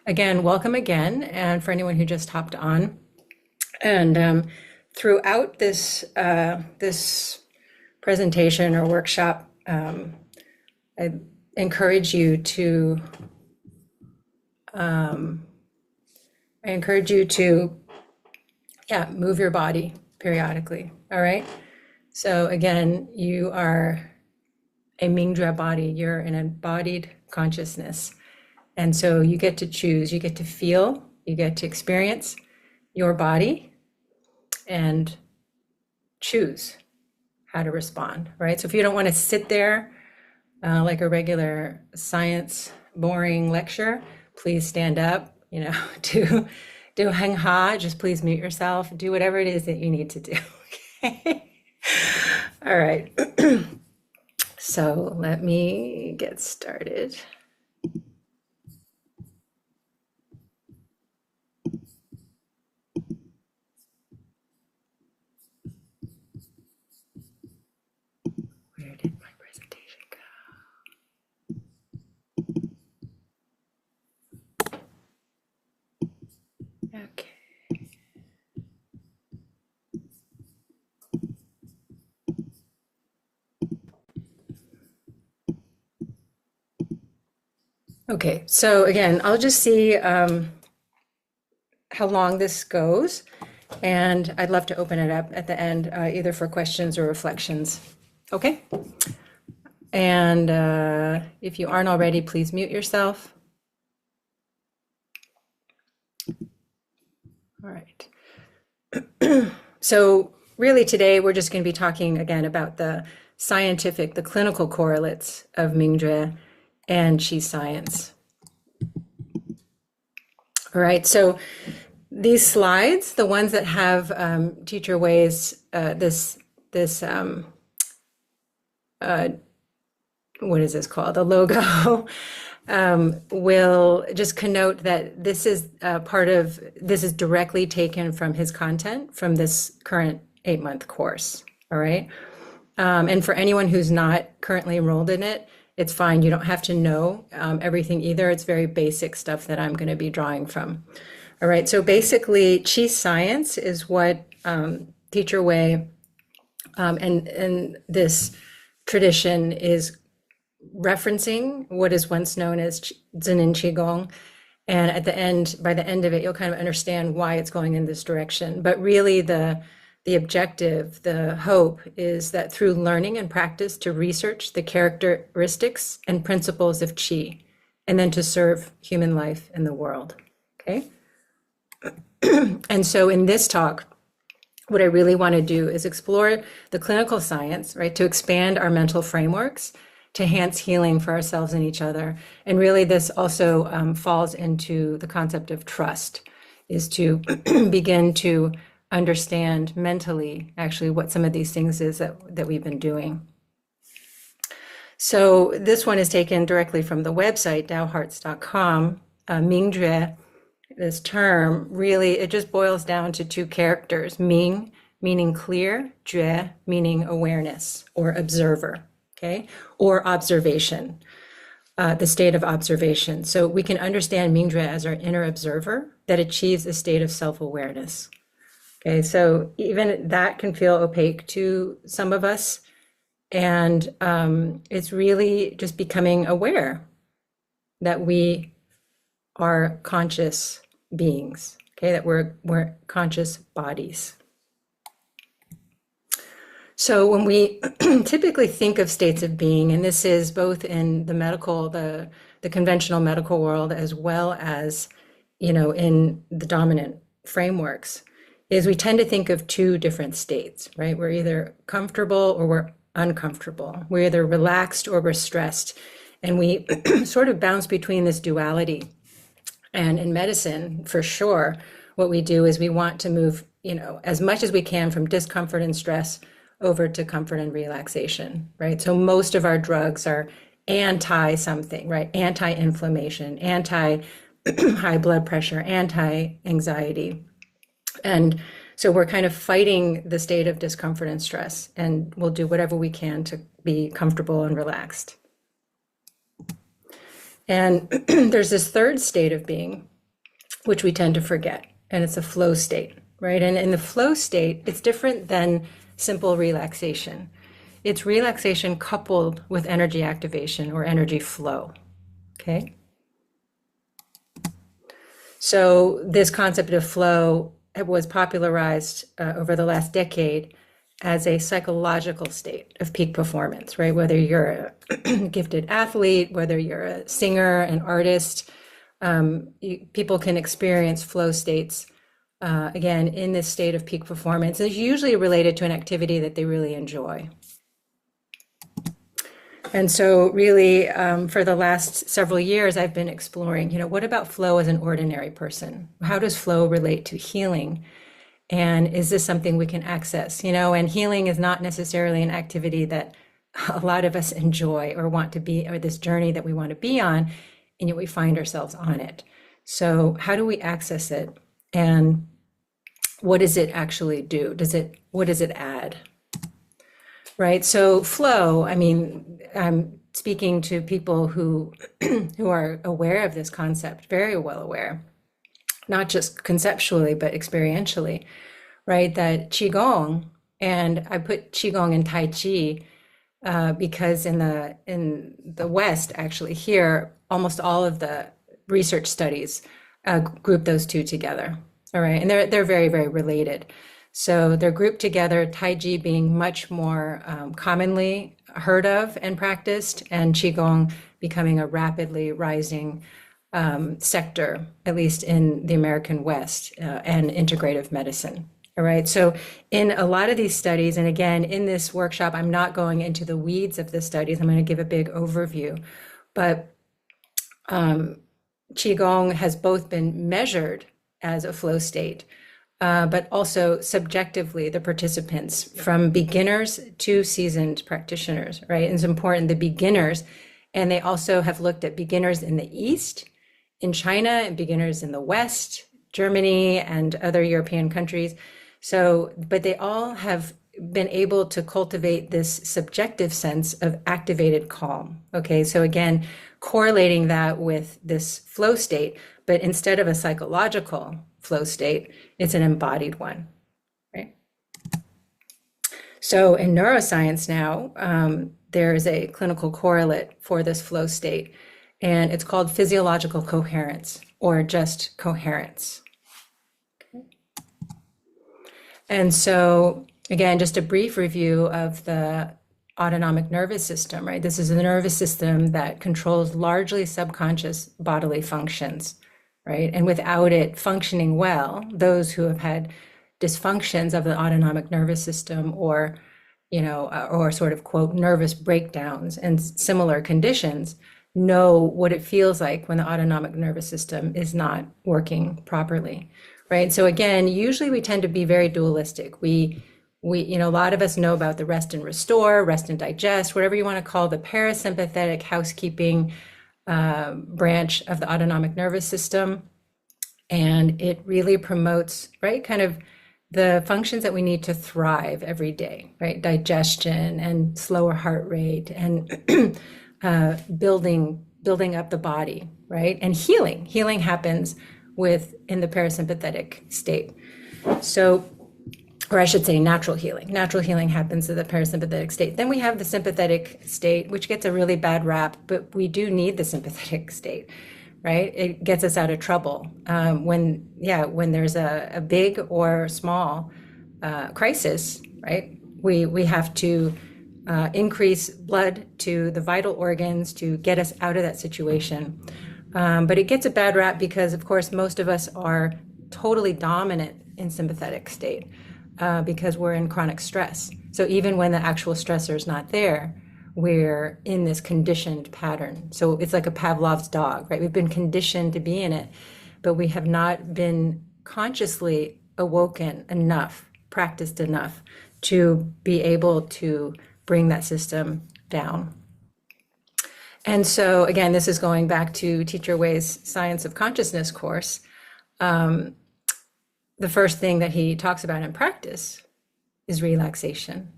Again, welcome again. And for anyone who just hopped on, and throughout this presentation or workshop, I encourage you to move your body periodically. All right. So again, you are a Mingjue body. You're an embodied consciousness. And so you get to choose, you get to feel, you get to experience your body and choose how to respond, right? So if you don't want to sit there like a regular science boring lecture, please stand up, do hang ha, just please mute yourself, do whatever it is that you need to do. Okay. All right. So let me get started. Where did my presentation go? Okay. Okay, so again, I'll just see how long this goes, and I'd love to open it up at the end, either for questions or reflections. Okay? And if you aren't already, please mute yourself. All right. So really today, we're just going to be talking again about the clinical correlates of Mingjue and Qi science. All right, so these slides, the ones that have Teacher Wei's what is this called? The logo will just connote that this is this is directly taken from his content from this current 8-month course. All right. And for anyone who's not currently enrolled in it, it's fine. You don't have to know everything either. It's very basic stuff that I'm going to be drawing from. All right. So basically, Qi science is what Teacher Wei and this tradition is referencing what is once known as Zhennin Qigong. And at the end, by the end of it, you'll kind of understand why it's going in this direction. But really the objective, the hope is that through learning and practice to research the characteristics and principles of Qi, and then to serve human life in the world, okay? And so in this talk, what I really want to do is explore the clinical science, right, to expand our mental frameworks, to enhance healing for ourselves and each other. And really this also falls into the concept of trust, is to begin to understand mentally actually what some of these things is that we've been doing. So this one is taken directly from the website, daohearts.com. Mingjue, this term, really, it just boils down to two characters, Ming, meaning clear, Jue, meaning awareness or observer, okay? Or observation, the state of observation. So we can understand Mingjue as our inner observer that achieves a state of self-awareness. Okay, so even that can feel opaque to some of us. And it's really just becoming aware that we are conscious beings, okay, that we're conscious bodies. So when we typically think of states of being, and this is both in the medical, the conventional medical world, as well as, in the dominant frameworks, is we tend to think of two different states, right? We're either comfortable or we're uncomfortable. We're either relaxed or we're stressed. And we sort of bounce between this duality. And in medicine, for sure, what we do is we want to move, as much as we can from discomfort and stress over to comfort and relaxation, right? So most of our drugs are anti-something, right? Anti-inflammation, anti-high blood pressure, anti-anxiety. And so we're kind of fighting the state of discomfort and stress, and we'll do whatever we can to be comfortable and relaxed. And there's this third state of being, which we tend to forget. And it's a flow state, right? And in the flow state, it's different than simple relaxation. It's relaxation coupled with energy activation or energy flow, okay? So this concept of flow was popularized over the last decade as a psychological state of peak performance, right? Whether you're a gifted athlete, whether you're a singer, an artist, people can experience flow states, again, in this state of peak performance. It's usually related to an activity that they really enjoy. And so really, for the last several years, I've been exploring, what about flow as an ordinary person? How does flow relate to healing? And is this something we can access? And healing is not necessarily an activity that a lot of us enjoy or want to be, or this journey that we want to be on, and yet we find ourselves on it. So how do we access it? And what does it actually do? What does it add? Right. So flow, I'm speaking to people who are aware of this concept, very well aware, not just conceptually, but experientially, right? That Qigong, and I put Qigong and Tai Chi because in the West, actually here, almost all of the research studies group those two together. All right. And they're very, very related. So they're grouped together, Tai Chi being much more commonly heard of and practiced, and Qigong becoming a rapidly rising sector, at least in the American West, and integrative medicine. All right. So in a lot of these studies, and again, in this workshop, I'm not going into the weeds of the studies. I'm going to give a big overview. But Qigong has both been measured as a flow state, but also subjectively, the participants from beginners to seasoned practitioners, right? And it's important, the beginners, and they also have looked at beginners in the East, in China, and beginners in the West, Germany, and other European countries. So, but they all have been able to cultivate this subjective sense of activated calm. Okay, so again, correlating that with this flow state, but instead of a psychological flow state, it's an embodied one, right? So in neuroscience now, there is a clinical correlate for this flow state, and it's called physiological coherence or just coherence. Okay. And so again, just a brief review of the autonomic nervous system, right? This is a nervous system that controls largely subconscious bodily functions, right? And without it functioning well, those who have had dysfunctions of the autonomic nervous system or, or sort of quote, nervous breakdowns and similar conditions know what it feels like when the autonomic nervous system is not working properly, right? So again, usually we tend to be very dualistic. We a lot of us know about the rest and restore, rest and digest, whatever you want to call the parasympathetic housekeeping branch of the autonomic nervous system. And it really promotes, right, kind of the functions that we need to thrive every day, right? Digestion and slower heart rate and building up the body, right? And healing. Healing happens in the parasympathetic state. So, or I should say natural healing. Natural healing happens in the parasympathetic state. Then we have the sympathetic state, which gets a really bad rap, but we do need the sympathetic state, right? It gets us out of trouble. When there's a big or small crisis, right? We have to increase blood to the vital organs to get us out of that situation. But it gets a bad rap because, of course, most of us are totally dominant in sympathetic state. Because we're in chronic stress. So even when the actual stressor is not there, we're in this conditioned pattern. So it's like a Pavlov's dog, right? We've been conditioned to be in it, but we have not been consciously awoken enough, practiced enough to be able to bring that system down. And so again, this is going back to Teacher Wei's Science of Consciousness course. The first thing that he talks about in practice is relaxation.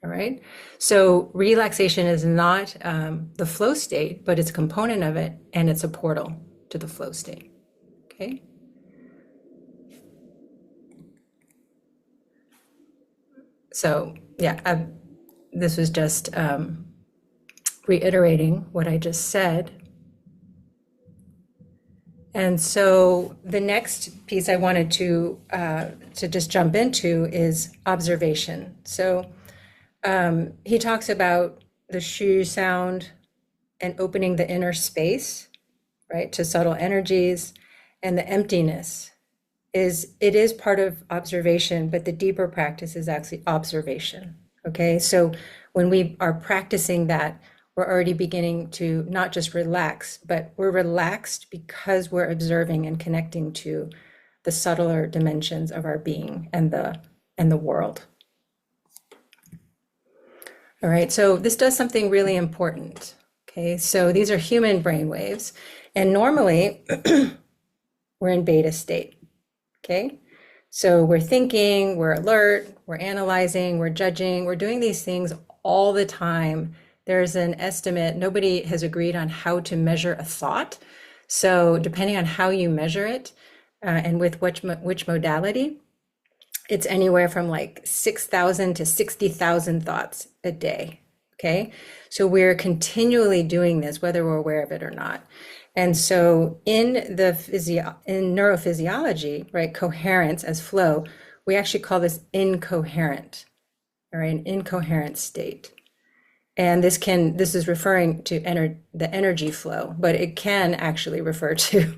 All right. So relaxation is not the flow state, but it's a component of it, and it's a portal to the flow state. Okay. So yeah, this was just reiterating what I just said. And so the next piece I wanted to just jump into is observation. So he talks about the shu sound and opening the inner space, right, to subtle energies, and the emptiness is part of observation, but the deeper practice is actually observation. Okay, so when we are practicing that, we're already beginning to not just relax, but we're relaxed because we're observing and connecting to the subtler dimensions of our being and the world. All right, so this does something really important. Okay, so these are human brain waves, and normally we're in beta state. Okay, so we're thinking, we're alert, we're analyzing, we're judging, we're doing these things all the time. There's an estimate, nobody has agreed on how to measure a thought. So depending on how you measure it and with which modality, it's anywhere from like 6,000 to 60,000 thoughts a day. Okay, so we're continually doing this, whether we're aware of it or not. And so in neurophysiology, right, coherence as flow, we actually call this incoherent, all right, an incoherent state. And this is referring to the energy flow, but it can actually refer to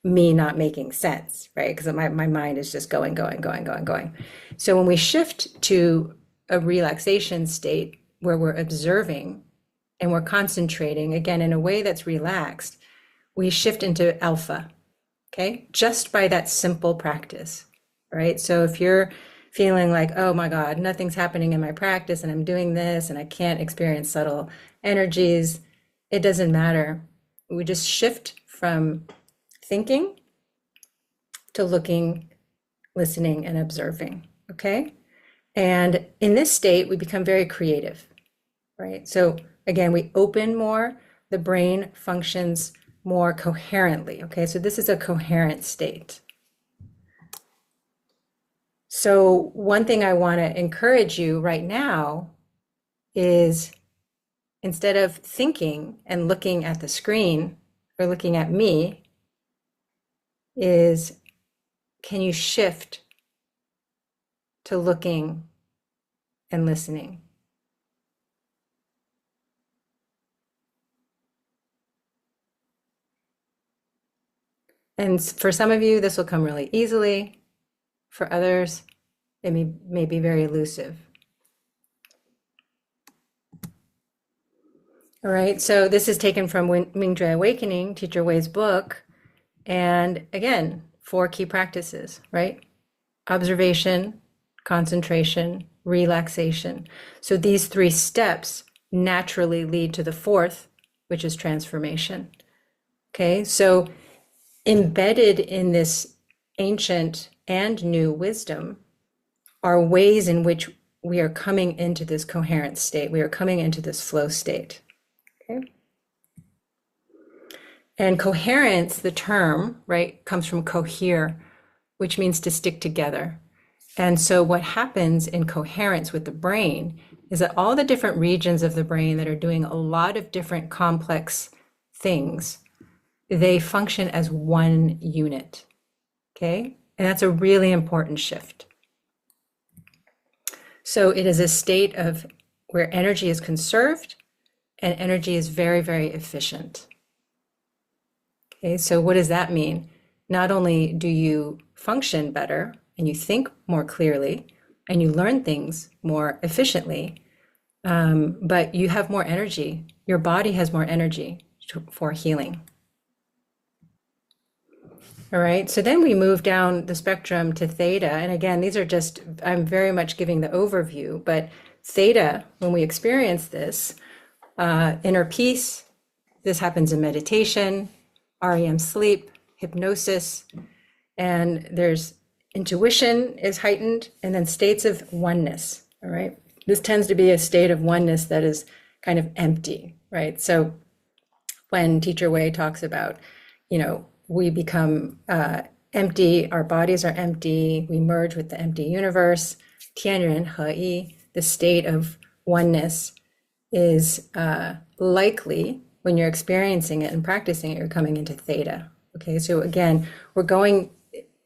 me not making sense, right? Because my mind is just going. So when we shift to a relaxation state where we're observing and we're concentrating, again, in a way that's relaxed, we shift into alpha, okay? Just by that simple practice, right? So if you're feeling like, oh my God, nothing's happening in my practice and I'm doing this and I can't experience subtle energies, it doesn't matter. We just shift from thinking to looking, listening, and observing, okay? And in this state, we become very creative, right? So again, we open more, the brain functions more coherently, okay? So this is a coherent state. So one thing I want to encourage you right now is instead of thinking and looking at the screen or looking at me, is can you shift to looking and listening? And for some of you, this will come really easily. For others, it may be very elusive. All right, so this is taken from Mingjue Awakening, Teacher Wei's book. And again, 4 key practices, right? Observation, concentration, relaxation. So these 3 steps naturally lead to the 4th, which is transformation. Okay, so embedded in this ancient and new wisdom are ways in which we are coming into this coherent state. We are coming into this flow state. Okay. And coherence, the term, right, comes from cohere, which means to stick together. And so what happens in coherence with the brain is that all the different regions of the brain that are doing a lot of different complex things, they function as one unit, okay? And that's a really important shift. So it is a state of where energy is conserved and energy is very, very efficient. Okay, so what does that mean? Not only do you function better and you think more clearly and you learn things more efficiently, but you have more energy. Your body has more energy for healing. All right, so then we move down the spectrum to theta. And again, these are just, I'm very much giving the overview, but theta, when we experience this, inner peace, this happens in meditation, REM sleep, hypnosis, and there's intuition is heightened, and then states of oneness, all right? This tends to be a state of oneness that is kind of empty, right? So when Teacher Wei talks about, we become empty, our bodies are empty, we merge with the empty universe. 天人合一, the state of oneness, is likely when you're experiencing it and practicing it, you're coming into theta. Okay, so again, we're going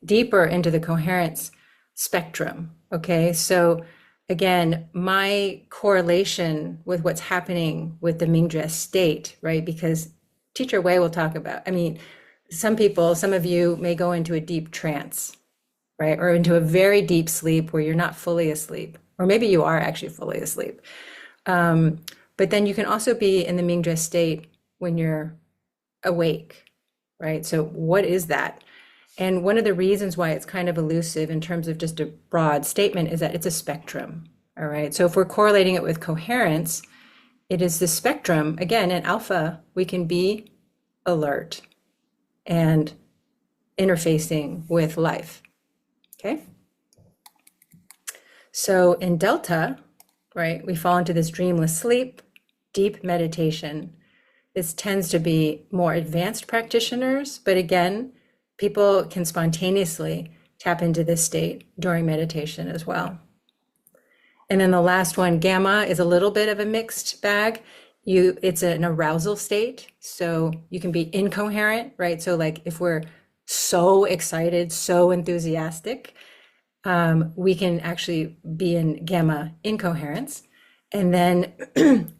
deeper into the coherence spectrum. Okay, so again, my correlation with what's happening with the Mingjue state, right? Because Teacher Wei will talk about, I mean, some people, some of you may go into a deep trance, right? Or into a very deep sleep where you're not fully asleep, or maybe you are actually fully asleep. But then you can also be in the Mingjue state when you're awake, right? So what is that? And one of the reasons why it's kind of elusive in terms of just a broad statement is that it's a spectrum, all right? So if we're correlating it with coherence, it is the spectrum. Again, in alpha, we can be alert and interfacing with life, okay? So in delta, right, we fall into this dreamless sleep, deep meditation. This tends to be more advanced practitioners, but again, people can spontaneously tap into this state during meditation as well. And then the last one, gamma, is a little bit of a mixed bag. It's an arousal state, so you can be incoherent, right? So like if we're so excited, so enthusiastic, we can actually be in gamma incoherence. And then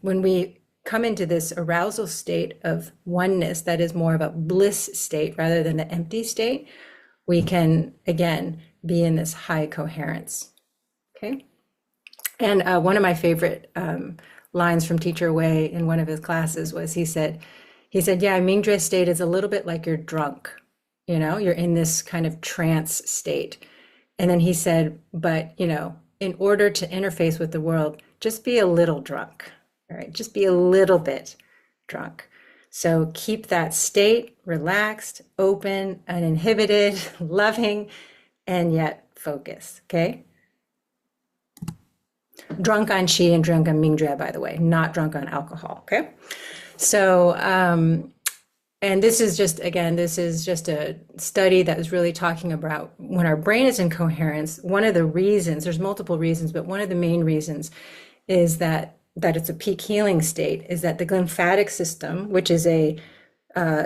when we come into this arousal state of oneness, that is more of a bliss state rather than the empty state, we can, again, be in this high coherence, okay? And one of my favorite lines from Teacher Wei in one of his classes was, he said, yeah, Mingjue state is a little bit like you're drunk, you know, you're in this kind of trance state. And then he said, but, you know, in order to interface with the world, just be a little drunk. All right, just be a little bit drunk. So keep that state relaxed, open, uninhibited, loving, and yet focused, okay? Drunk on qi and drunk on Mingjue, by the way, not drunk on alcohol, okay? So, and this is just, again, this is just a study that was really talking about when our brain is in coherence, one of the reasons, there's multiple reasons, but one of the main reasons is that it's a peak healing state, is that the lymphatic system, which is a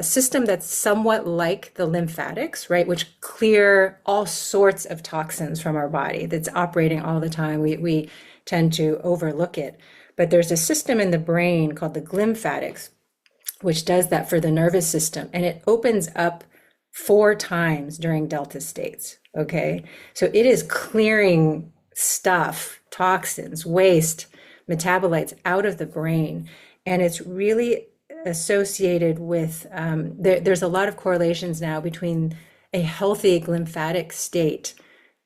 system that's somewhat like the lymphatics, right, which clear all sorts of toxins from our body, that's operating all the time. We tend to overlook it. But there's a system in the brain called the lymphatics, which does that for the nervous system, and it opens up 4 times during delta states, okay? So it is clearing stuff, toxins, waste, metabolites out of the brain. And it's really associated with, there's a lot of correlations now between a healthy lymphatic state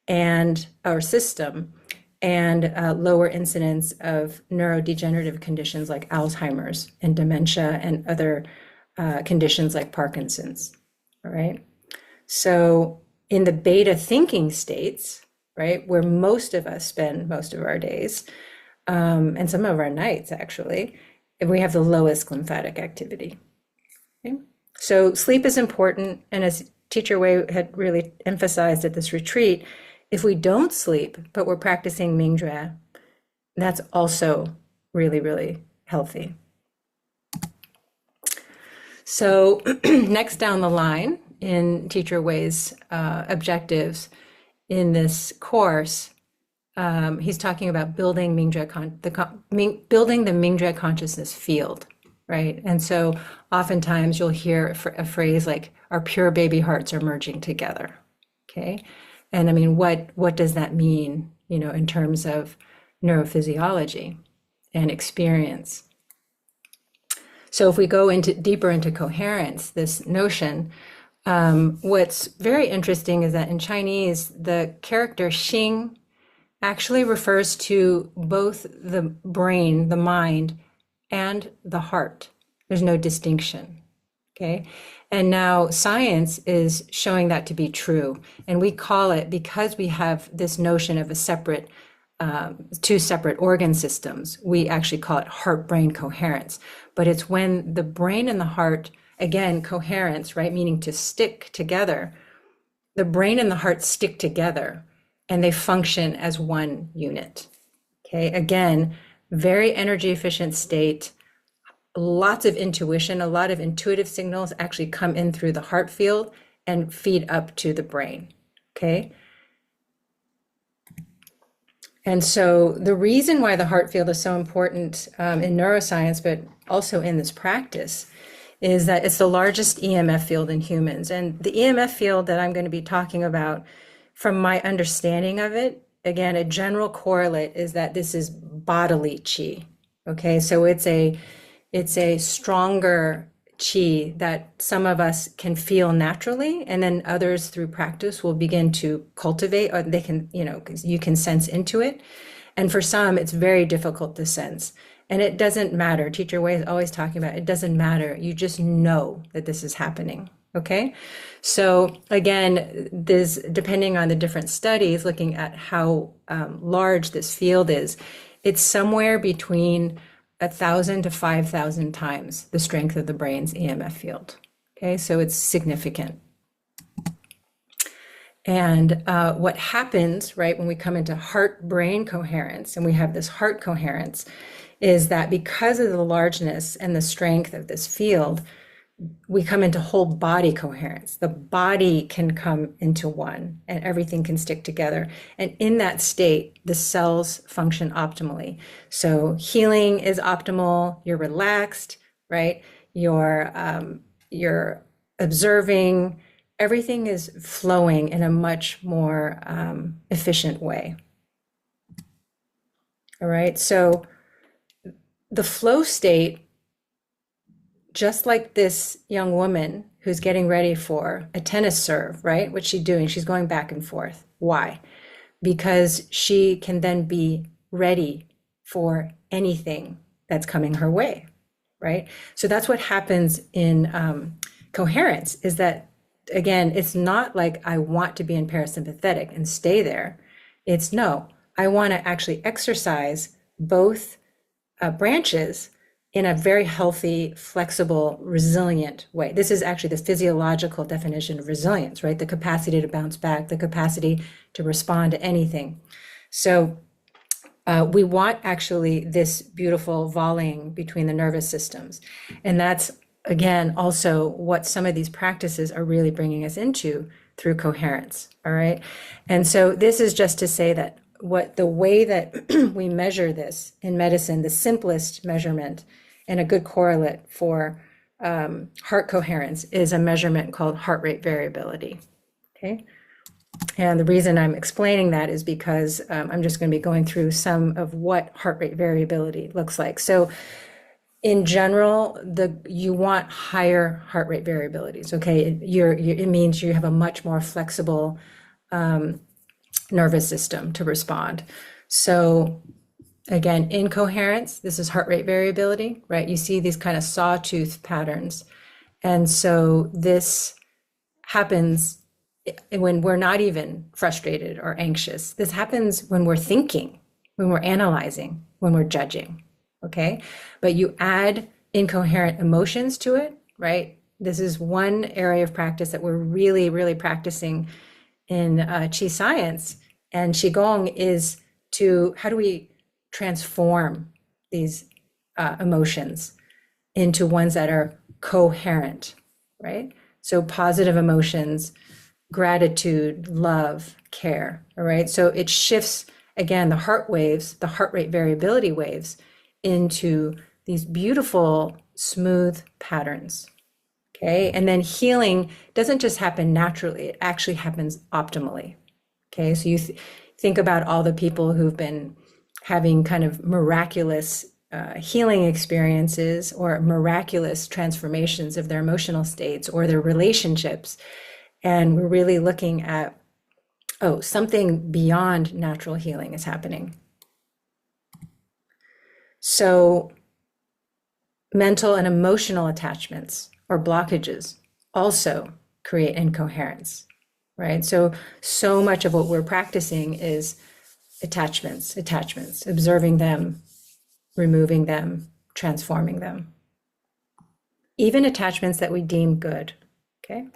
and our system and lower incidence of neurodegenerative conditions like Alzheimer's and dementia and other conditions like Parkinson's, all right? So in the beta thinking states, right, where most of us spend most of our days, and some of our nights actually, we have the lowest lymphatic activity. Okay? So sleep is important, and as Teacher Wei had really emphasized at this retreat, if we don't sleep, but we're practicing Mingjue, that's also really, really healthy. So next down the line in Teacher Wei's objectives in this course, he's talking about building building the Mingjue consciousness field, right? And so oftentimes you'll hear a phrase like, our pure baby hearts are merging together, okay? And I mean, what does that mean, you know, in terms of neurophysiology and experience? So if we go deeper into coherence, this notion, what's very interesting is that in Chinese, the character Xing actually refers to both the brain, the mind, and the heart. There's no distinction, okay? And now science is showing that to be true. And we call it, because we have this notion of a separate, 2 separate organ systems, we actually call it heart-brain coherence. But it's when the brain and the heart again, coherence, right? Meaning to stick together. The brain and the heart stick together and they function as one unit. Okay, again, very energy efficient state, lots of intuition, a lot of intuitive signals actually come in through the heart field and feed up to the brain. Okay. And so the reason why the heart field is so important in neuroscience, but also in this practice, is that it's the largest EMF field in humans. And the EMF field that I'm going to be talking about, from my understanding of it, again, a general correlate is that this is bodily chi. Okay, so it's a stronger chi that some of us can feel naturally, and then others through practice will begin to cultivate, or they can, you can sense into it. And for some, it's very difficult to sense. And it doesn't matter. Teacher Wei is always talking about it doesn't matter. You just know that this is happening. Okay. So again, this, depending on the different studies, looking at how large this field is, it's somewhere between 1,000 to 5,000 times the strength of the brain's EMF field. Okay. So it's significant. And what happens, right, when we come into heart-brain coherence and we have this heart coherence, is that because of the largeness and the strength of this field, we come into whole body coherence. The body can come into one and everything can stick together. And in that state, the cells function optimally. So healing is optimal, you're relaxed, right? You're observing, everything is flowing in a much more efficient way. All right, so the flow state, just like this young woman who's getting ready for a tennis serve, right? What's she doing? She's going back and forth. Why? Because she can then be ready for anything that's coming her way, right? So that's what happens in coherence, is that, again, it's not like I want to be in parasympathetic and stay there. It's no, I want to actually exercise both branches in a very healthy, flexible, resilient way. This is actually the physiological definition of resilience, right? The capacity to bounce back, the capacity to respond to anything. So we want actually this beautiful volleying between the nervous systems. And that's, again, also what some of these practices are really bringing us into through coherence, all right? And so this is just to say that the way that we measure this in medicine, the simplest measurement and a good correlate for heart coherence is a measurement called heart rate variability, okay? And the reason I'm explaining that is because I'm just going to be going through some of what heart rate variability looks like. So in general, you want higher heart rate variabilities, okay? It means you have a much more flexible nervous system to respond. So again, incoherence, this is heart rate variability, right? You see these kind of sawtooth patterns. And so this happens when we're not even frustrated or anxious. This happens when we're thinking, when we're analyzing, when we're judging, okay? But you add incoherent emotions to it, right? This is one area of practice that we're really, really practicing in Qi science and Qigong, is to, how do we transform these emotions into ones that are coherent, right? So positive emotions, gratitude, love, care, all right? So it shifts, again, the heart waves, the heart rate variability waves, into these beautiful, smooth patterns, okay? And then healing doesn't just happen naturally, it actually happens optimally, okay? So you think about all the people who've been having kind of miraculous healing experiences or miraculous transformations of their emotional states or their relationships. And we're really looking at, oh, something beyond natural healing is happening. So mental and emotional attachments or blockages also create incoherence, right? So much of what we're practicing is attachments, observing them, removing them, transforming them. even attachments that we deem good. Okay.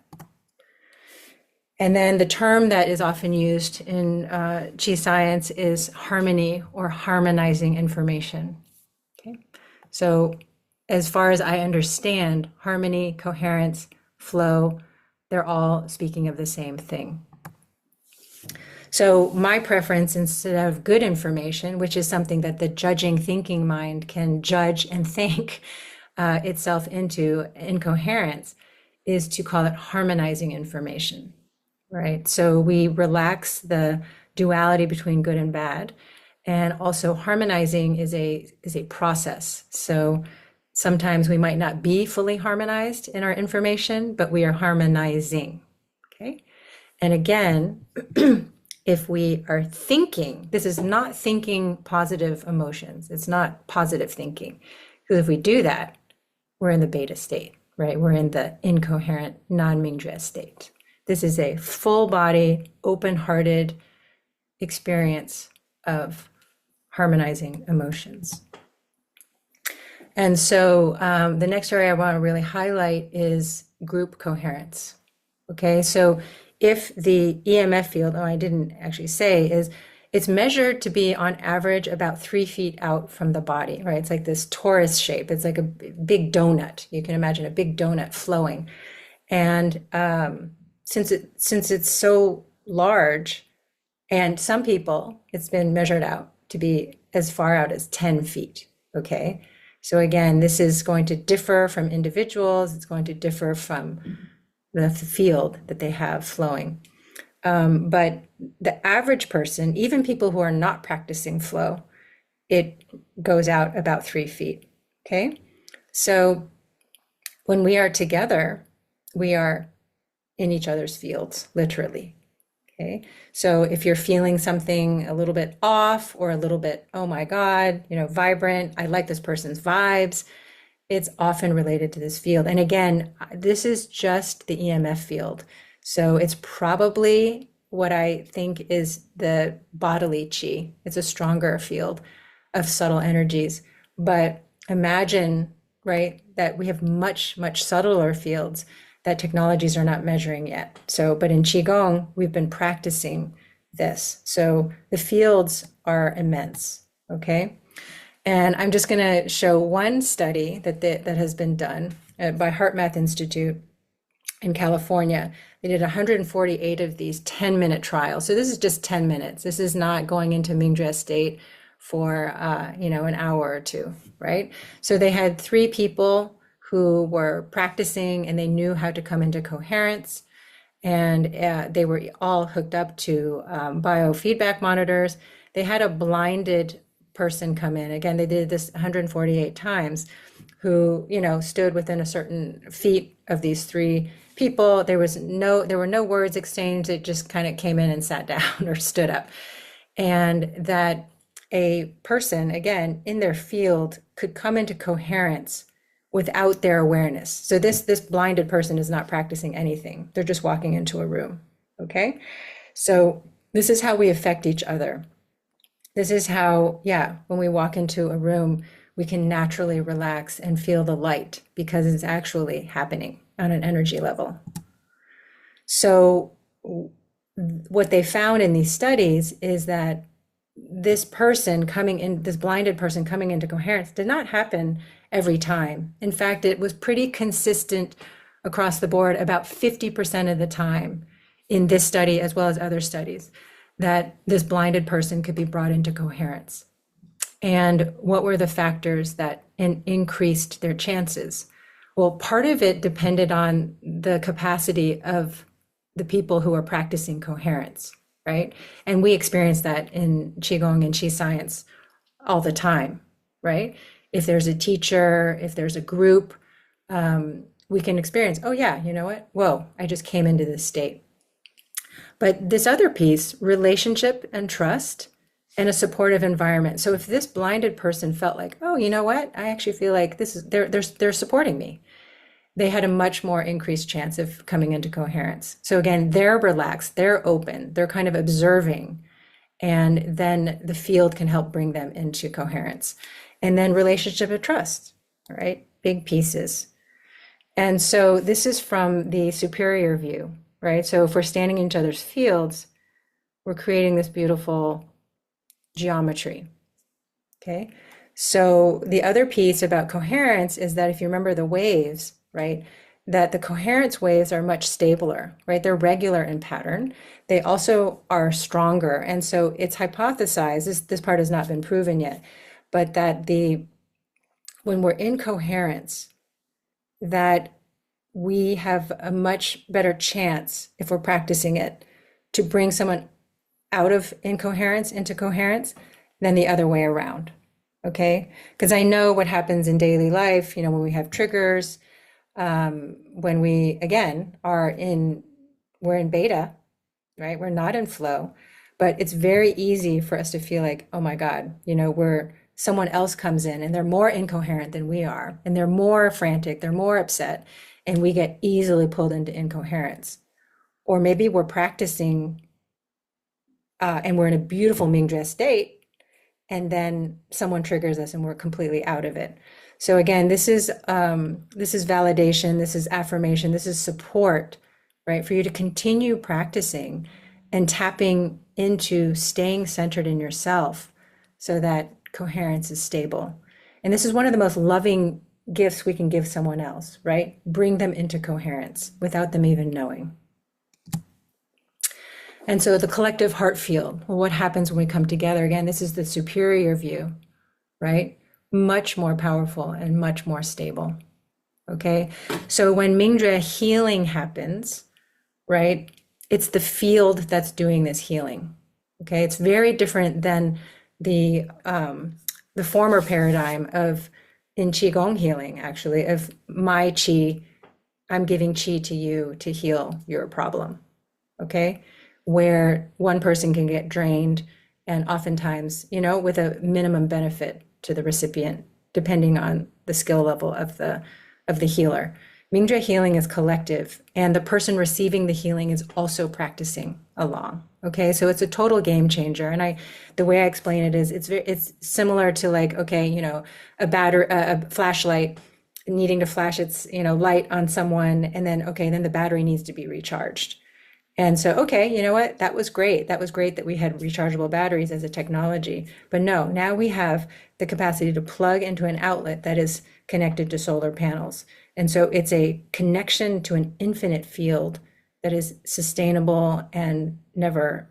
And then the term that is often used in Qi science is harmony or harmonizing information. Okay. So as far as I understand, harmony, coherence, flow, they're all speaking of the same thing. So my preference, instead of good information, which is something that the judging thinking mind can judge and think itself into incoherence, is to call it harmonizing information, right? So we relax the duality between good and bad. And also harmonizing is a process. So sometimes we might not be fully harmonized in our information, but we are harmonizing, okay? And again, if we are thinking, this is not thinking positive emotions. It's not positive thinking. Because if we do that, we're in the beta state, right? We're in the incoherent, non-Mingjue state. This is a full body, open-hearted experience of harmonizing emotions. And so the next area I want to really highlight is group coherence. Okay, so if the EMF field, I didn't actually say, is it's measured to be on average about 3 feet out from the body, right? It's like this torus shape. It's like a big donut. You can imagine a big donut flowing. And since it's so large, and some people, it's been measured out to be as far out as 10 feet, okay? So again, this is going to differ from individuals. It's going to differ from the field that they have flowing. But the average person, even people who are not practicing flow, it goes out about 3 feet, okay? So when we are together, we are in each other's fields, literally, okay? So if you're feeling something a little bit off or a little bit, oh my God, vibrant, I like this person's vibes, it's often related to this field. And again, this is just the EMF field. So it's probably what I think is the bodily chi. It's a stronger field of subtle energies. But imagine, right, that we have much, much subtler fields that technologies are not measuring yet. So, but in Qigong, we've been practicing this. So the fields are immense, okay? And I'm just going to show one study that has been done by HeartMath Institute in California. They did 148 of these 10-minute trials. So this is just 10 minutes. This is not going into Mingjue state for an hour or two, right? So they had 3 people who were practicing and they knew how to come into coherence. And they were all hooked up to biofeedback monitors. They had a blinded person come in. Again, they did this 148 times, who, stood within a certain feet of these 3 people. There were no words exchanged. It just kind of came in and sat down or stood up. And that a person, again, in their field could come into coherence without their awareness. So this blinded person is not practicing anything. They're just walking into a room, okay? So this is how we affect each other. This is how, when we walk into a room, we can naturally relax and feel the light because it's actually happening on an energy level. So what they found in these studies is that this blinded person coming into coherence did not happen every time. In fact, it was pretty consistent across the board, about 50% of the time in this study, as well as other studies, that this blinded person could be brought into coherence. And what were the factors that increased their chances? Well, part of it depended on the capacity of the people who are practicing coherence, right? And we experience that in Qigong and Qi science all the time, right? If there's a teacher, if there's a group, we can experience, oh yeah, you know what? Whoa, I just came into this state. But this other piece, relationship and trust and a supportive environment. So if this blinded person felt like, oh, you know what? I actually feel like they're supporting me. They had a much more increased chance of coming into coherence. So again, they're relaxed, they're open, they're kind of observing, and then the field can help bring them into coherence. And then relationship and trust, all right? Big pieces. And so this is from the superior view, right? So if we're standing in each other's fields, we're creating this beautiful geometry, okay? So the other piece about coherence is that if you remember the waves, right, that the coherence waves are much stabler, right? They're regular in pattern. They also are stronger. And so it's hypothesized, this part has not been proven yet, but that when we're in coherence, that we have a much better chance, if we're practicing it, to bring someone out of incoherence into coherence than the other way around. Okay? Because I know what happens in daily life, when we have triggers, when we, again, we're in beta, right? We're not in flow, but it's very easy for us to feel like, oh my God, someone else comes in and they're more incoherent than we are, and they're more frantic, they're more upset, and we get easily pulled into incoherence. Or maybe we're practicing and we're in a beautiful Mingjue state, and then someone triggers us and we're completely out of it. So again, this is validation, this is affirmation, this is support, right? For you to continue practicing and tapping into staying centered in yourself so that coherence is stable. And this is one of the most loving gifts we can give someone else, right? Bring them into coherence without them even knowing. And so the collective heart field, well, what happens when we come together? Again, this is the superior view, right? Much more powerful and much more stable. Okay. So when Mingjue healing happens, right, it's the field that's doing this healing. Okay. It's very different than the former paradigm of in Qigong healing, actually, of my Qi, I'm giving Qi to you to heal your problem. Okay. Where one person can get drained and oftentimes, with a minimum benefit to the recipient, depending on the skill level of the healer. Mingjue healing is collective, and the person receiving the healing is also practicing along. Okay, so it's a total game changer. And the way I explain it is, it's similar to like, okay, a flashlight needing to flash its light on someone, and then the battery needs to be recharged. And so, okay, you know what? That was great. That was great that we had rechargeable batteries as a technology. But no, now we have the capacity to plug into an outlet that is connected to solar panels. And so it's a connection to an infinite field that is sustainable and never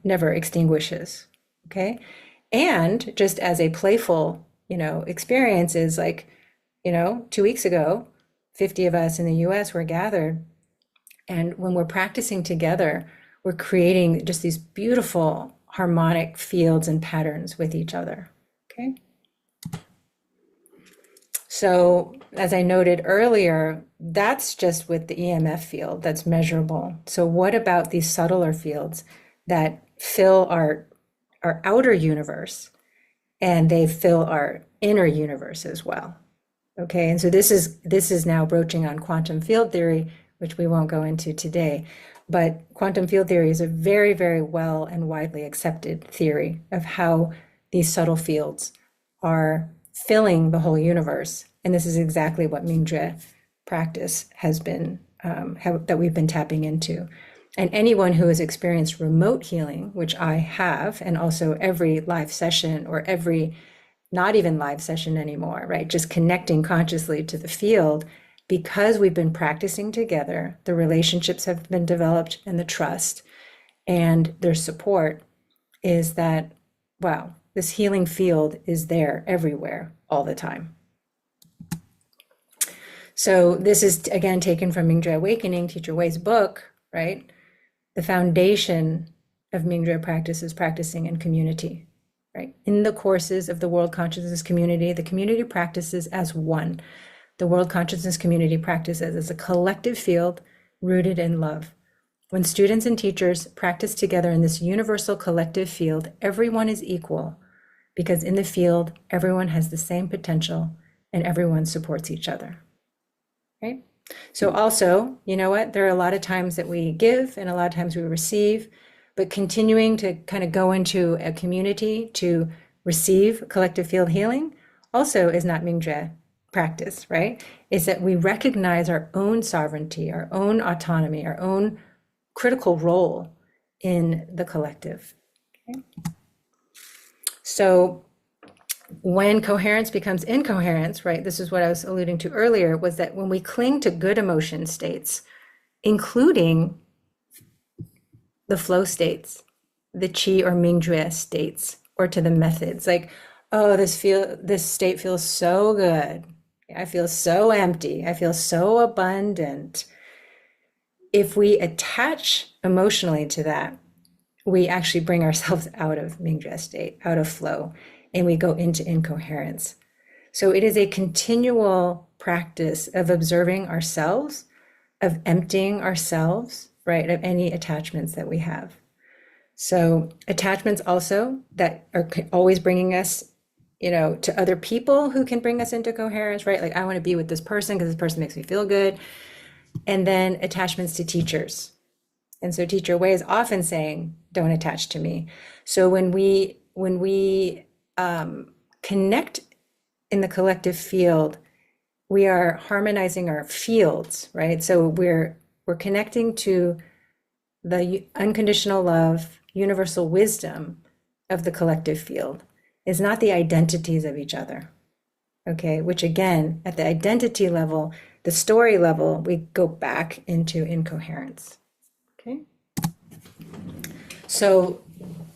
extinguishes. Okay. And just as a playful, experience is like, 2 weeks ago, 50 of us in the US were gathered. And when we're practicing together, we're creating just these beautiful harmonic fields and patterns with each other. Okay. So as I noted earlier, that's just with the EMF field that's measurable. So what about these subtler fields that fill our outer universe, and they fill our inner universe as well? Okay, and so this is now broaching on quantum field theory, which we won't go into today. But quantum field theory is a very, very well and widely accepted theory of how these subtle fields are filling the whole universe. And this is exactly what Mingjue practice has been, that we've been tapping into. And anyone who has experienced remote healing, which I have, and also every live session or every not even live session anymore, right? Just connecting consciously to the field, because we've been practicing together, the relationships have been developed and the trust and their support is that, wow, this healing field is there everywhere all the time. So this is, again, taken from Mingjue Awakening, Teacher Wei's book, right? The foundation of Mingjue practice is practicing in community, right? In the courses of the World Consciousness Community, the community practices as one. The World Consciousness Community practices as a collective field rooted in love. When students and teachers practice together in this universal collective field, everyone is equal, because in the field, everyone has the same potential and everyone supports each other, right? So also, you know what? There are a lot of times that we give and a lot of times we receive, but continuing to kind of go into a community to receive collective field healing also is not Mingjue practice, right, is that we recognize our own sovereignty, our own autonomy, our own critical role in the collective. Okay? So when coherence becomes incoherence, right, this is what I was alluding to earlier, was that when we cling to good emotion states, including the flow states, the chi or Mingjue states, or to the methods, like, oh, this state feels so good. I feel so empty. I feel so abundant. If we attach emotionally to that, we actually bring ourselves out of Mingjue state, out of flow, and we go into incoherence. So it is a continual practice of observing ourselves, of emptying ourselves, right, of any attachments that we have. So attachments also that are always bringing us, to other people who can bring us into coherence, right? Like, I want to be with this person because this person makes me feel good. And then attachments to teachers. And so Teacher Wei is often saying, don't attach to me. So when we connect in the collective field, we are harmonizing our fields, right? So we're connecting to the unconditional love, universal wisdom of the collective field. Is not the identities of each other, okay? Which again, at the identity level, the story level, we go back into incoherence, okay? So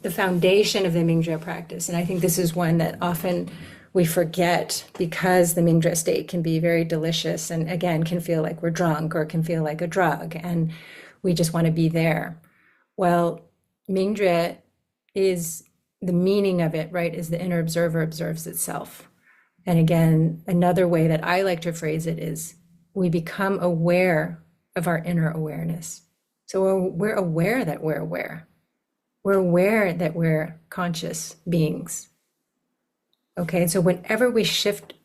the foundation of the Mingjue practice, and I think this is one that often we forget because the Mingjue state can be very delicious and again, can feel like we're drunk or can feel like a drug and we just want to be there. Well, Mingjue is the meaning of it, right, is the inner observer observes itself. And again, another way that I like to phrase it is we become aware of our inner awareness. So we're aware that we're aware. We're aware that we're conscious beings. Okay, so whenever we shift,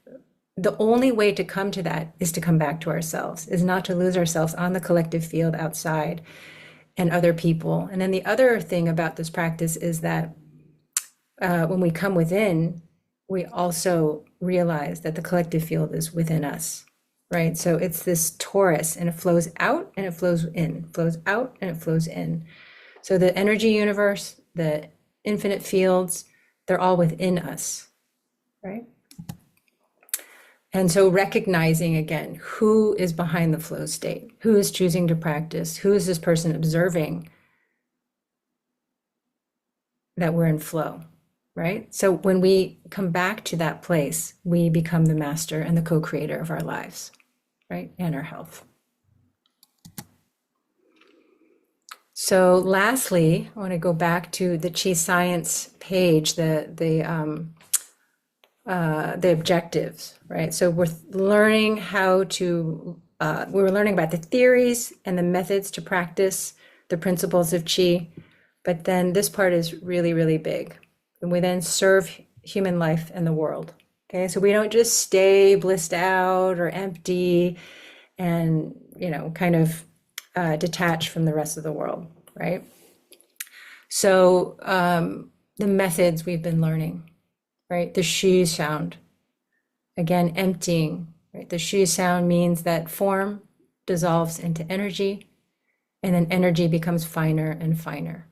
the only way to come to that is to come back to ourselves, is not to lose ourselves on the collective field outside and other people. And then the other thing about this practice is that when we come within, we also realize that the collective field is within us, right? So it's this torus and it flows out and it flows in, flows out and it flows in. So the energy universe, the infinite fields, they're all within us, right? And so recognizing again, who is behind the flow state? Who is choosing to practice? Who is this person observing that we're in flow? Right? So when we come back to that place, we become the master and the co-creator of our lives, right? And our health. So lastly, I want to go back to the Chi Science page, the objectives, right? So we're learning how to, we were learning about the theories and the methods to practice the principles of Chi, but then this part is really, really big. And we then serve human life and the world. Okay, so we don't just stay blissed out or empty and, kind of detached from the rest of the world, right? So the methods we've been learning, right? The shu sound, again, emptying, right? The shu sound means that form dissolves into energy and then energy becomes finer and finer.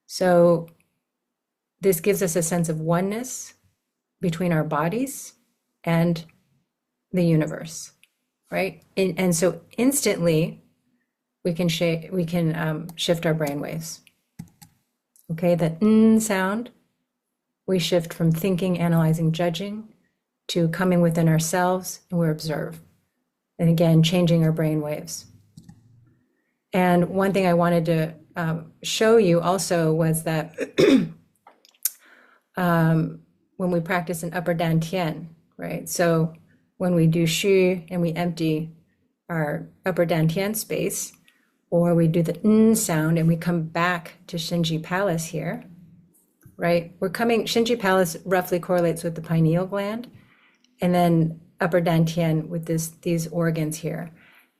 So this gives us a sense of oneness between our bodies and the universe, right? And so instantly we can shift our brainwaves. Okay, the n sound, we shift from thinking, analyzing, judging to coming within ourselves and we observe. And again, changing our brainwaves. And one thing I wanted to show you also was that when we practice an upper dantian, right? So when we do shu and we empty our upper dantian space, or we do the n sound and we come back to Shinji Palace here, right? Shinji Palace roughly correlates with the pineal gland, and then upper dantian with these organs here.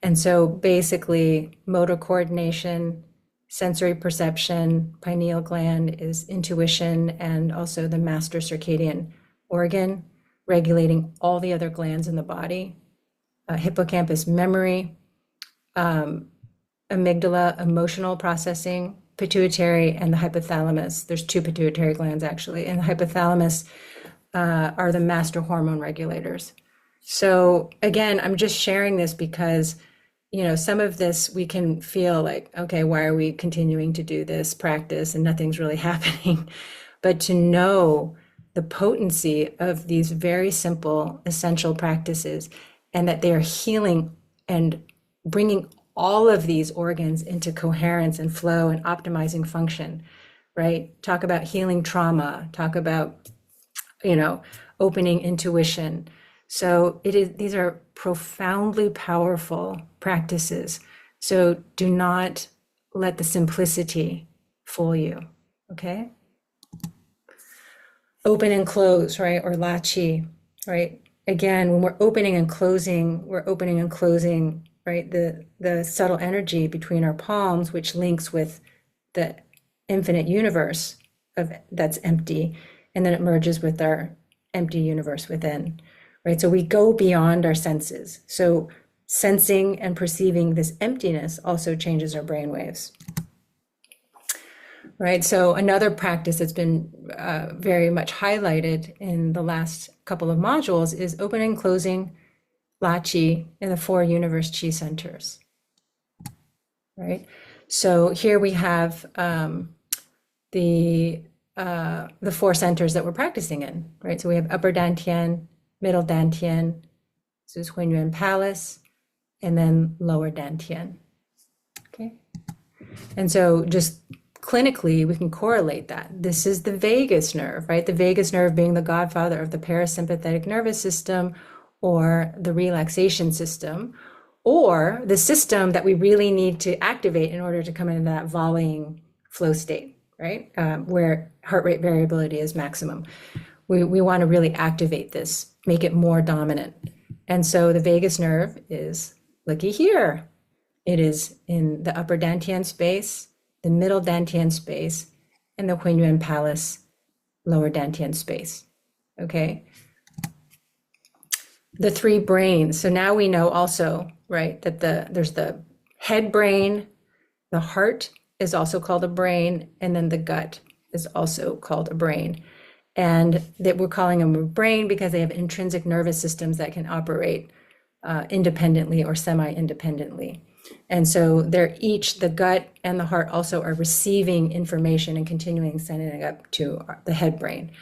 And so basically motor coordination, sensory perception, pineal gland is intuition, and also the master circadian organ, regulating all the other glands in the body. Hippocampus, memory, amygdala, emotional processing, pituitary, and the hypothalamus. There's two pituitary glands actually, and the hypothalamus are the master hormone regulators. So again, I'm just sharing this because, some of this we can feel like, okay, why are we continuing to do this practice and nothing's really happening? But to know the potency of these very simple, essential practices and that they are healing and bringing all of these organs into coherence and flow and optimizing function, right? Talk about healing trauma, talk about, opening intuition. So these are profoundly powerful practices. So do not let the simplicity fool you, okay? Open and close, right? Or la chi, right? Again, when we're opening and closing, right? The subtle energy between our palms, which links with the infinite universe that's empty, and then it merges with our empty universe within, right? So we go beyond our senses. So sensing and perceiving this emptiness also changes our brain waves. Right. So another practice that's been very much highlighted in the last couple of modules is opening and closing La Chi in the 4 universe Chi centers. Right. So here we have the 4 centers that we're practicing in. Right. So we have Upper Dantian, Middle Dantian, this is Hunyuan Palace, and then Lower Dantian. Okay. And so just clinically, we can correlate that. This is the vagus nerve, right? The vagus nerve being the godfather of the parasympathetic nervous system or the relaxation system, or the system that we really need to activate in order to come into that volleying flow state, right? Where heart rate variability is maximum. We want to really activate this, make it more dominant. And so the vagus nerve is, looky here. It is in the upper dantian space, the middle dantian space, and the Hunyuan Palace lower dantian space, okay? The 3 brains, so now we know also, right, that there's the head brain, the heart is also called a brain, and then the gut is also called a brain. And that we're calling them a brain because they have intrinsic nervous systems that can operate independently or semi-independently. And so they're each, the gut and the heart also are receiving information and continuing sending it up to the head brain.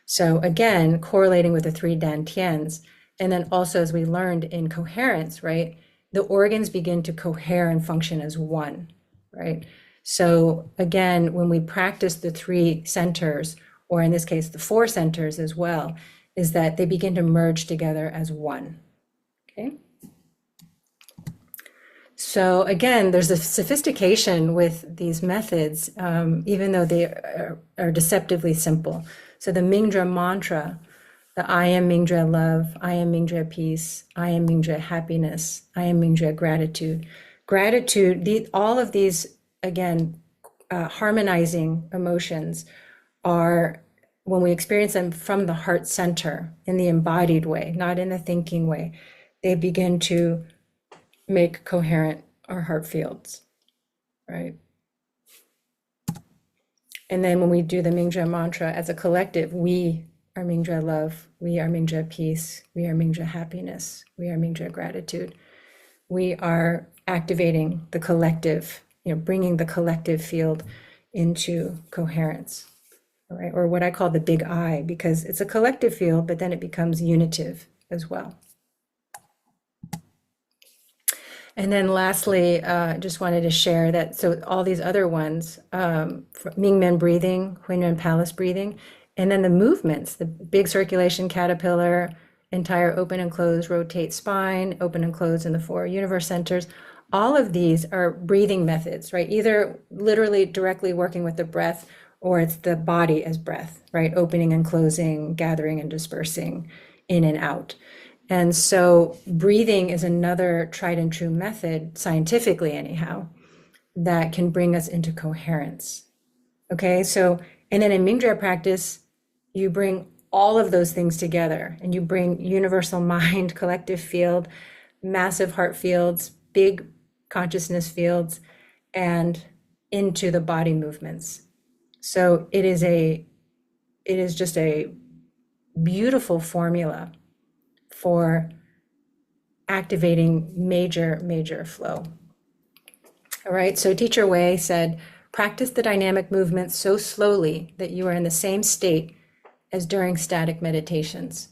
So again, correlating with the 3 dantians. And then also, as we learned in coherence, right, the organs begin to cohere and function as one, right? So again, when we practice the 3 centers, or in this case, the 4 centers as well, is that they begin to merge together as one, okay? So again, there's a sophistication with these methods, even though they are deceptively simple. So the Mingjue mantra, the I am Mingjue love, I am Mingjue peace, I am Mingjue happiness, I am Mingjue gratitude. Gratitude, all of these, again, harmonizing emotions are, when we experience them from the heart center in the embodied way, not in the thinking way, they begin to make coherent our heart fields, right? And then when we do the Mingjue mantra as a collective, we are Mingjue love, we are Mingjue peace, we are Mingjue happiness, we are Mingjue gratitude. We are activating the collective, bringing the collective field into coherence, all right? Or what I call the big I, because it's a collective field, but then it becomes unitive as well. And then lastly, just wanted to share that, so all these other ones, Mingmen breathing, Hunyuan Palace breathing, and then the movements, the big circulation caterpillar, entire open and close, rotate spine, open and close in the 4 universe centers. All of these are breathing methods, right? Either literally directly working with the breath, or it's the body as breath, right? Opening and closing, gathering and dispersing, in and out. And so breathing is another tried and true method, scientifically anyhow, that can bring us into coherence. Okay, so, and then in Mingjue practice, you bring all of those things together and you bring universal mind, collective field, massive heart fields, big consciousness fields, and into the body movements. So it is just a beautiful formula for activating major flow. All right, so Teacher Wei said, practice the dynamic movements so slowly that you are in the same state as during static meditations.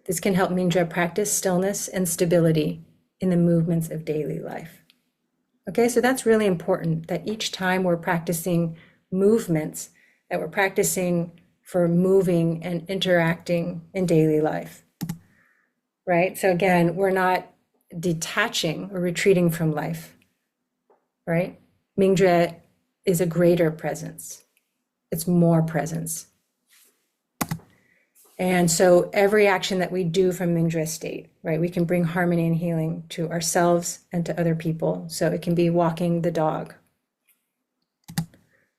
This can help Mingjue practice stillness and stability in the movements of daily life. Okay, so that's really important that each time we're practicing movements, that we're practicing for moving and interacting in daily life, right? So again, we're not detaching or retreating from life, right? Mingjue is a greater presence. It's more presence. And so every action that we do from Mingjue state, right, we can bring harmony and healing to ourselves and to other people. So it can be walking the dog,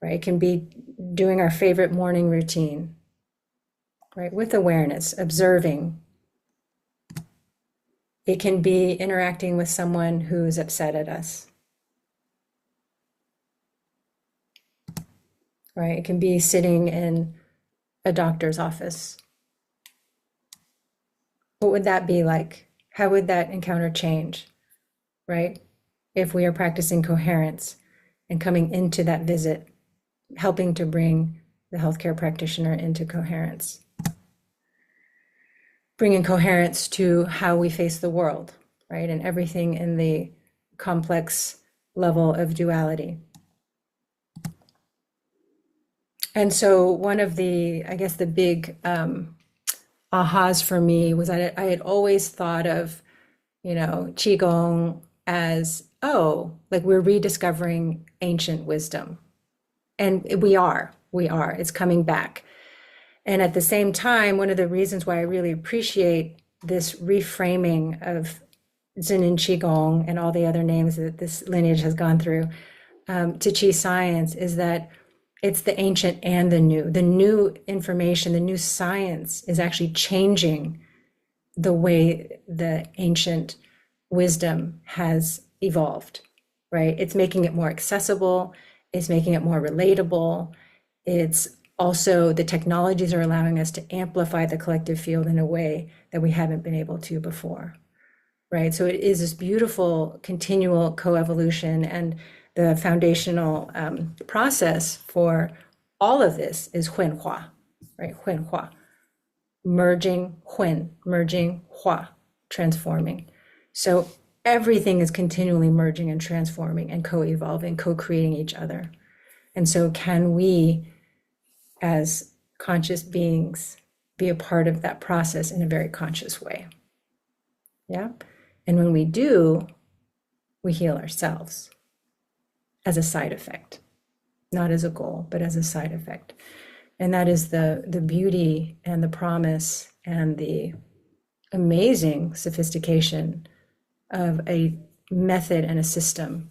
right? It can be doing our favorite morning routine, right, with awareness, observing. It can be interacting with someone who's upset at us, right? It can be sitting in a doctor's office. What would that be like? How would that encounter change, right? If we are practicing coherence and coming into that visit, helping to bring the healthcare practitioner into coherence, bringing coherence to how we face the world, right? And everything in the complex level of duality. And so one of the, I guess, the big ahas for me was that I had always thought of, Qigong as, oh, like we're rediscovering ancient wisdom. And it's coming back. And at the same time, one of the reasons why I really appreciate this reframing of Zen and Qigong and all the other names that this lineage has gone through to Qi science is that it's the ancient and the new. The new information, the new science is actually changing the way the ancient wisdom has evolved, right? It's making it more accessible. It's making it more relatable. It's also, the technologies are allowing us to amplify the collective field in a way that we haven't been able to before, right? So it is this beautiful continual coevolution, and the foundational process for all of this is Huanhua, right? Huanhua, merging Hua, transforming. So everything is continually merging and transforming and co-evolving, co-creating each other. And so can we, as conscious beings, be a part of that process in a very conscious way? Yeah. And when we do, we heal ourselves as a side effect, not as a goal, but as a side effect. And that is the beauty and the promise and the amazing sophistication of a method and a system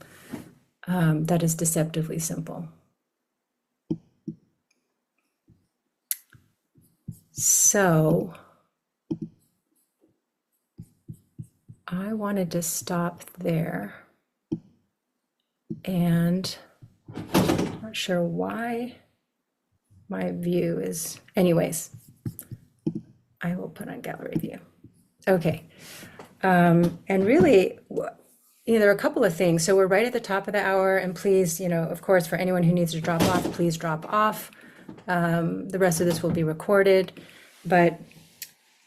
that is deceptively simple. So I wanted to stop there, and I'm not sure why my view is, anyways, I will put on gallery view. Okay. And really, there are a couple of things. So we're right at the top of the hour, and please, of course, for anyone who needs to drop off, please drop off. The rest of this will be recorded, but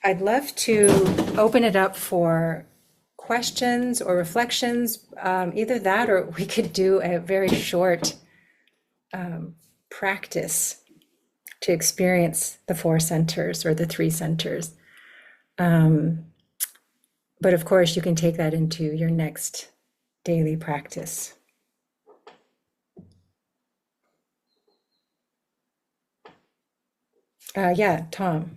I'd love to open it up for questions or reflections, either that, or we could do a very short practice to experience the 4 centers or the 3 centers. But of course, you can take that into your next daily practice. Yeah, Tom.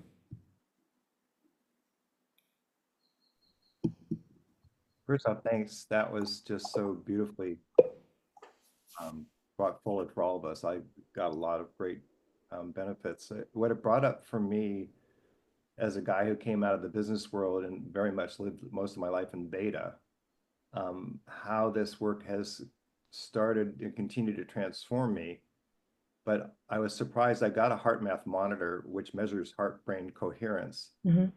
First off, thanks. That was just so beautifully brought forward for all of us. I got a lot of great benefits. What it brought up for me as a guy who came out of the business world and very much lived most of my life in beta, how this work has started and continued to transform me. But I was surprised. I got a heart math monitor, which measures heart-brain coherence. Mhm.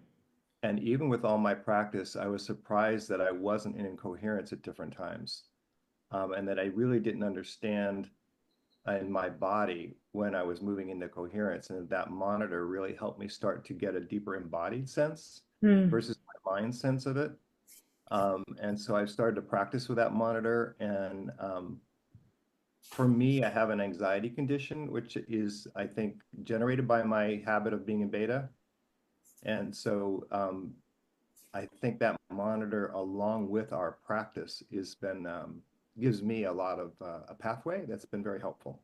And even with all my practice, I was surprised that I wasn't in incoherence at different times, and that I really didn't understand in my body when I was moving into coherence. And that monitor really helped me start to get a deeper embodied sense Mm. versus my mind sense of it. And so I've started to practice with that monitor. And for me, I have an anxiety condition, which is, I think, generated by my habit of being in beta. And so I think that monitor, along with our practice, has been gives me a lot of a pathway that's been very helpful.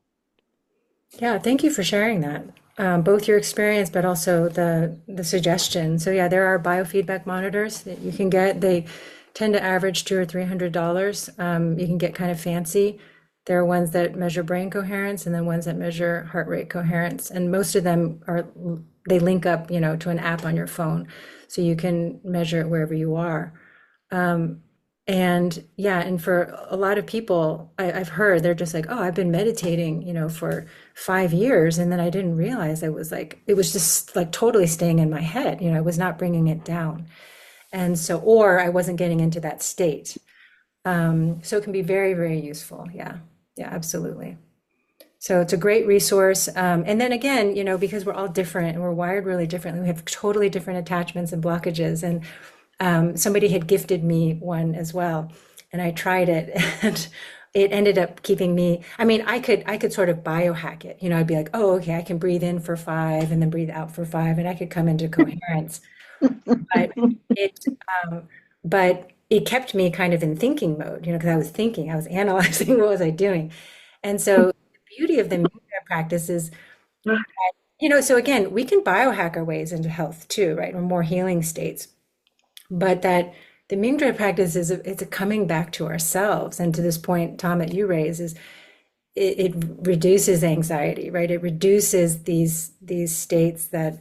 Yeah, thank you for sharing that. Both your experience, but also the suggestion. So yeah, there are biofeedback monitors that you can get. They tend to average $200 or $300. You can get kind of fancy. There are ones that measure brain coherence, and then ones that measure heart rate coherence. And most of them are they link up, to an app on your phone, so you can measure it wherever you are. And yeah, and for a lot of people, I've heard they're just like, oh, I've been meditating, for 5 years, and then I didn't realize it was just like totally staying in my head. I was not bringing it down, and so, or I wasn't getting into that state. So it can be very, very useful. Yeah, yeah, absolutely. So it's a great resource. And then again, because we're all different and we're wired really differently, we have totally different attachments and blockages. And somebody had gifted me one as well, and I tried it, and it ended up keeping me. I mean, I could sort of biohack it. I'd be like, oh, okay, I can breathe in for 5 and then breathe out for 5, and I could come into coherence. But it, um, but it kept me kind of in thinking mode, because I was thinking, I was analyzing what was I doing. And so the beauty of the Mingjue practice is, so again, we can biohack our ways into health too, right? Or more healing states. But that the Mingjue practice it's a coming back to ourselves. And to this point, Tom, that you raise is it reduces anxiety, right? It reduces these states that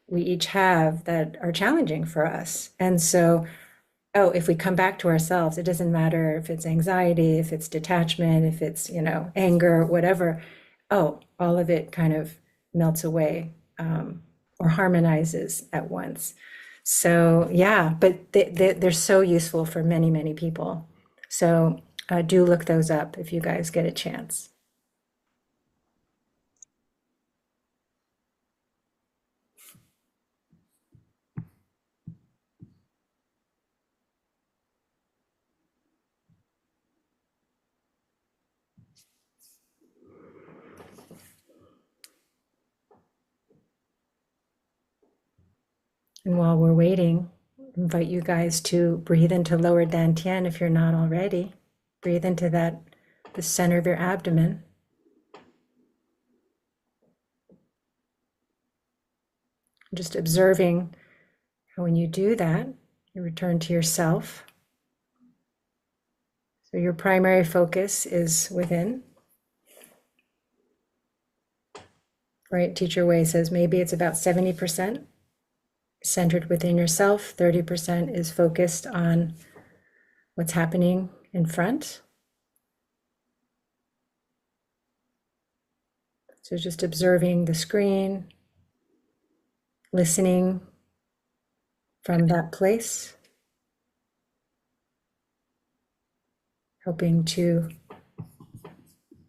we each have that are challenging for us. And so, oh, if we come back to ourselves, it doesn't matter if it's anxiety, if it's detachment, if it's, anger, whatever. Oh, all of it kind of melts away, or harmonizes at once. So yeah, but they're so useful for many, many people. So do look those up if you guys get a chance. And while we're waiting, I invite you guys to breathe into lower dantian if you're not already. Breathe into the center of your abdomen. Just observing how when you do that, you return to yourself. So your primary focus is within. Right? Teacher Wei says maybe it's about 70% centered within yourself, 30% is focused on what's happening in front. So just observing the screen, listening from that place, helping to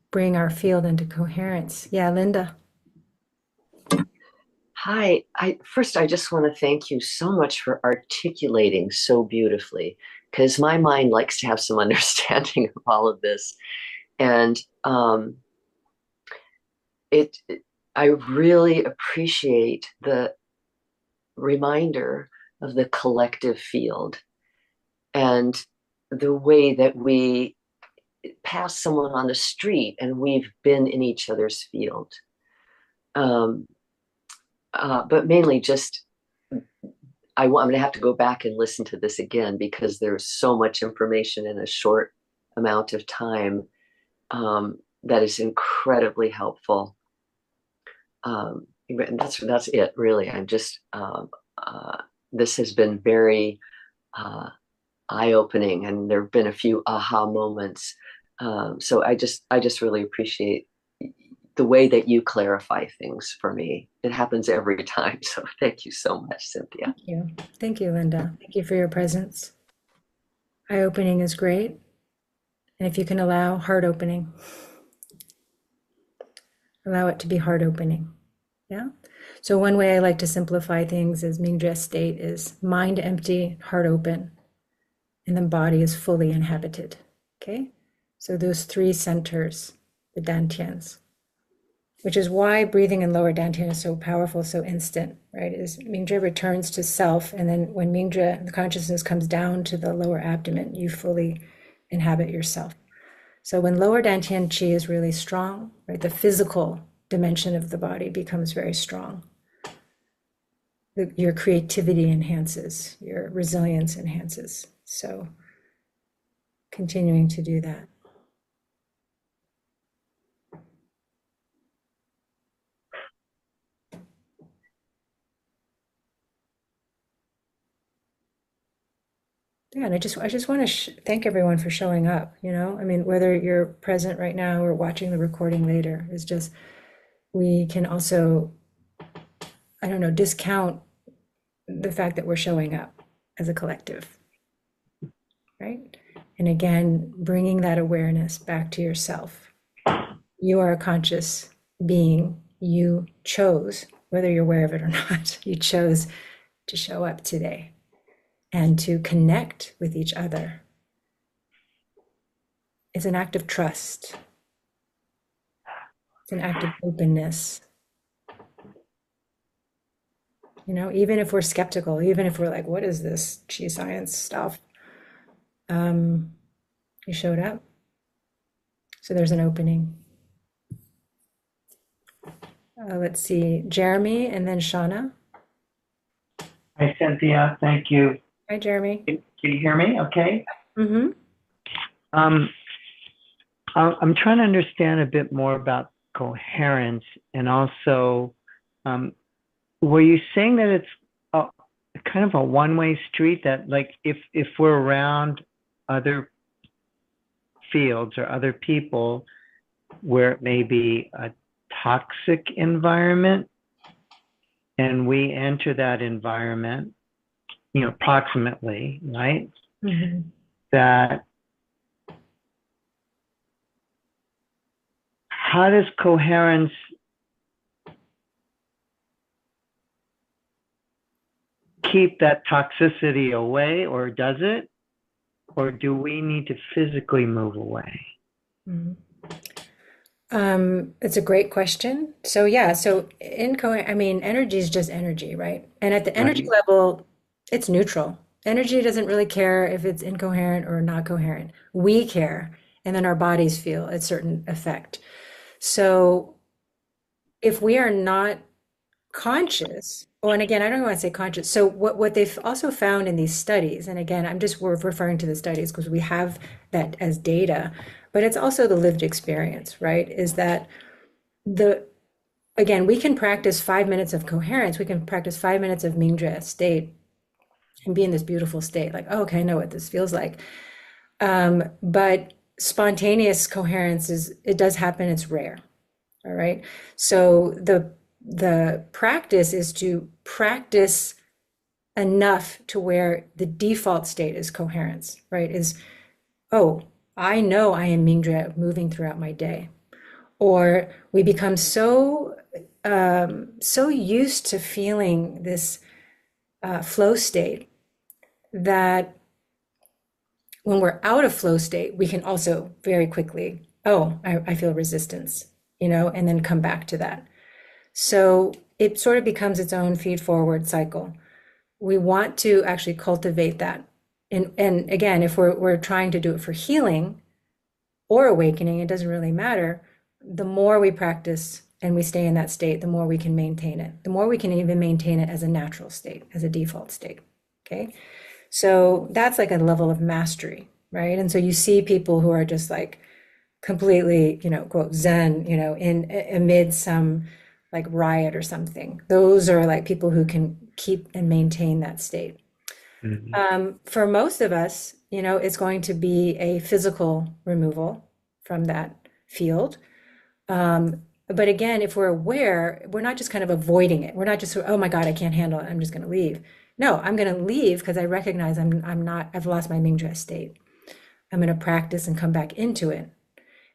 bring our field into coherence. Yeah, Linda. Hi, I just want to thank you so much for articulating so beautifully, because my mind likes to have some understanding of all of this. And it, I really appreciate the reminder of the collective field and the way that we pass someone on the street and we've been in each other's field. Um, but mainly just I'm going to have to go back and listen to this again because there's so much information in a short amount of time, that is incredibly helpful. And that's it, really. I'm just this has been very uh, eye-opening, and there have been a few aha moments. So I just really appreciate the way that you clarify things for me. It happens every time. So thank you so much, Cynthia. Thank you. Thank you, Linda. Thank you for your presence. Eye-opening is great. And if you can allow heart opening, allow it to be heart opening. Yeah. So one way I like to simplify things is Mingjue state is mind empty, heart open, and the body is fully inhabited. Okay. So those three centers, the dantians, which is why breathing in lower dantian is so powerful, so instant, right? Is Mingjue returns to self, and then when Mingjue, the consciousness comes down to the lower abdomen, you fully inhabit yourself. So when lower dantian qi is really strong, right, the physical dimension of the body becomes very strong. Your creativity enhances, your resilience enhances. So continuing to do that. Yeah, and I just want to thank everyone for showing up, you know? I mean, whether you're present right now or watching the recording later, is just, we can also, I don't know, discount the fact that we're showing up as a collective, right? And again, bringing that awareness back to yourself. You are a conscious being. You chose, whether you're aware of it or not, you chose to show up today and to connect with each other. It's an act of trust. It's an act of openness. You know, even if we're skeptical, even if we're like, what is this chi science stuff? You showed up. So there's an opening. Let's see, Jeremy and then Shauna. Hi, Cynthia. Thank you. Hi, Jeremy. Can you hear me? Okay. Mm-hmm. I'm trying to understand a bit more about coherence, and also, were you saying that it's kind of a one-way street, that like if we're around other fields or other people where it may be a toxic environment, and we enter that environment, you know, approximately, right? Mm-hmm. That how does coherence keep that toxicity away, or does it? Or do we need to physically move away? Mm-hmm. It's a great question. So yeah, so I mean, energy is just energy, right? And at the energy Right. level, it's neutral. Energy doesn't really care if it's incoherent or not coherent. We care, and then our bodies feel a certain effect. So if we are not conscious, oh, and again, I don't want to say conscious. So what they've also found in these studies, and again, we're referring to the studies because we have that as data, but it's also the lived experience, right? Is that again, we can practice 5 minutes of coherence, we can practice 5 minutes of Mingjue state and be in this beautiful state, like, oh, okay, I know what this feels like. But spontaneous coherence it does happen, it's rare. All right. So the practice is to practice enough to where the default state is coherence, right? Is, oh, I know I am Mingjue moving throughout my day. Or we become so used to feeling this flow state that when we're out of flow state, we can also very quickly, oh, I feel resistance, you know, and then come back to that. So it sort of becomes its own feed forward cycle. We want to actually cultivate that. And again, if we're trying to do it for healing or awakening, it doesn't really matter. The more we practice and we stay in that state, the more we can maintain it. The more we can even maintain it as a natural state, as a default state. Okay. So that's like a level of mastery, right? And so you see people who are just like completely, you know, quote, Zen, you know, amid some like riot or something. Those are like people who can keep and maintain that state. For most of us, it's going to be a physical removal from that field. But again, if we're aware, we're not just kind of avoiding it. We're not just, oh my God, I can't handle it, I'm just going to leave. No, I'm going to leave because I recognize I've lost my Mingjue state. I'm going to practice and come back into it.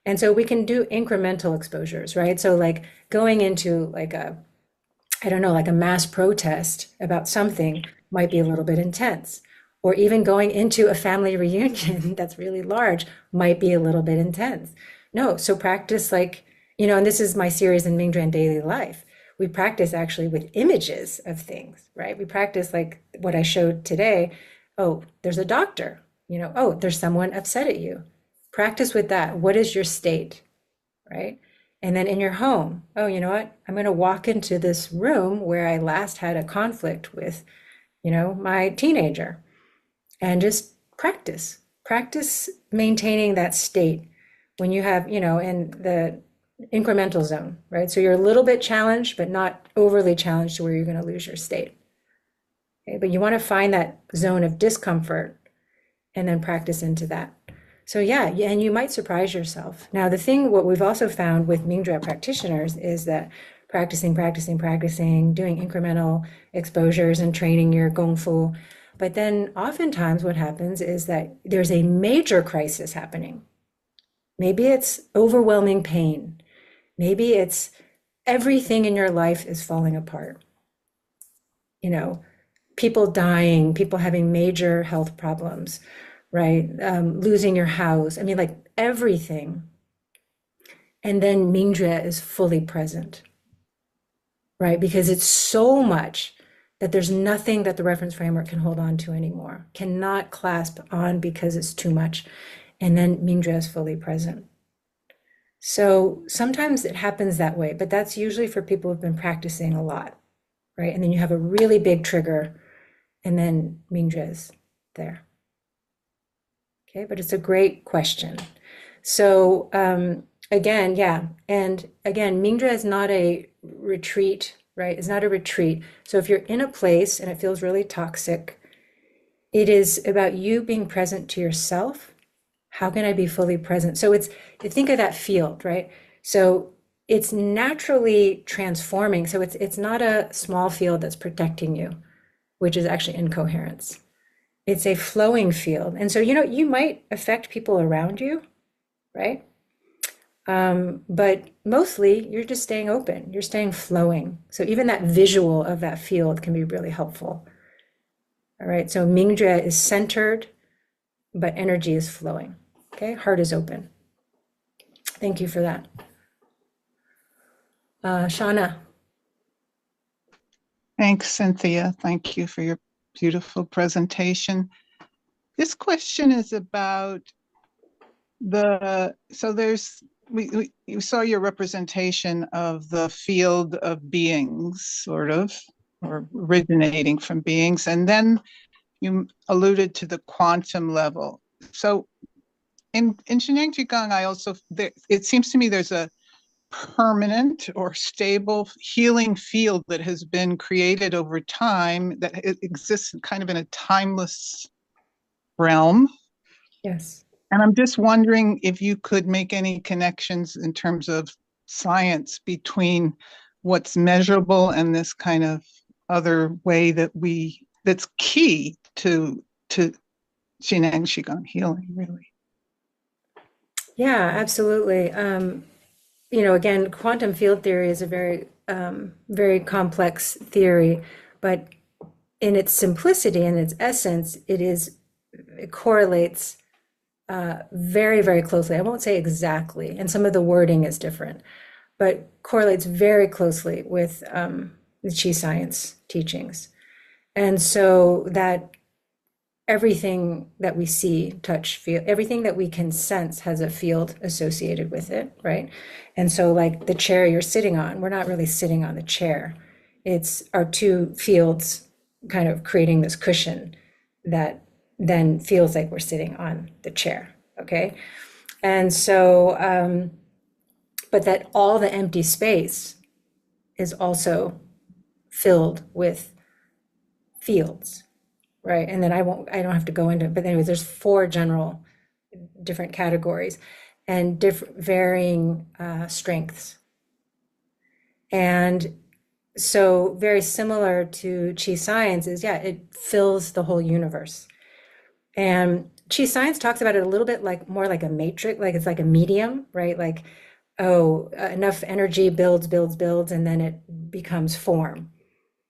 And so we can do incremental exposures, right? So like going into like a mass protest about something might be a little bit intense. Or even going into a family reunion that's really large might be a little bit intense. No, so practice and this is my series in Mingjue Daily Life. We practice actually with images of things, right? We practice like what I showed today. Oh, there's a doctor, oh, there's someone upset at you. Practice with that. What is your state, right? And then in your home, oh, you know what? I'm going to walk into this room where I last had a conflict with, my teenager, and just practice maintaining that state when you have, in the incremental zone, right? So you're a little bit challenged, but not overly challenged to where you're going to lose your state. Okay? But you want to find that zone of discomfort and then practice into that. So yeah, and you might surprise yourself. Now, what we've also found with Mingjue practitioners is that practicing, doing incremental exposures and training your gongfu. But then oftentimes what happens is that there's a major crisis happening. Maybe it's overwhelming pain. Maybe it's everything in your life is falling apart. People dying, people having major health problems, right? Losing your house. I mean, like everything. And then Mingjue is fully present, right? Because it's so much that there's nothing that the reference framework can hold on to anymore, cannot clasp on because it's too much. And then Mingjue is fully present. So sometimes it happens that way, but that's usually for people who've been practicing a lot, right? And then you have a really big trigger and then Mingjue is there. Okay, but it's a great question. So again, Mingjue is not a retreat, right? It's not a retreat. So if you're in a place and it feels really toxic, it is about you being present to yourself. How can I be fully present? So think of that field, right? So it's naturally transforming. So it's not a small field that's protecting you, which is actually incoherence. It's a flowing field. And so, you might affect people around you, right? But mostly you're just staying open, you're staying flowing. So even that visual of that field can be really helpful. All right, so Mingjue is centered, but energy is flowing. Okay, heart is open. Thank you for that. Shauna. Thanks, Cynthia. Thank you for your beautiful presentation. This question is about you saw your representation of the field of beings, sort of, or originating from beings, and then you alluded to the quantum level. So in Shineng Qigong, it seems to me there's a permanent or stable healing field that has been created over time that it exists kind of in a timeless realm. Yes. And I'm just wondering if you could make any connections in terms of science between what's measurable and this kind of other way that's key to Shineng Qigong healing, really. Yeah, absolutely. Again, quantum field theory is a very, very complex theory, but in its simplicity and its essence, it correlates very, very closely. I won't say exactly, and some of the wording is different, but correlates very closely with the Qi science teachings. And so that everything that we see, touch, feel, everything that we can sense has a field associated with it, right? And so like the chair you're sitting on, we're not really sitting on the chair. It's our two fields kind of creating this cushion that then feels like we're sitting on the chair, okay? And so, but that all the empty space is also filled with fields, right? And then I don't have to go into it, but anyways, there's 4 general different categories and different varying strengths. And so very similar to Chi science is, yeah, it fills the whole universe. And Chi science talks about it a little bit like more like a matrix, like it's like a medium, right? Like, oh, enough energy builds, and then it becomes form,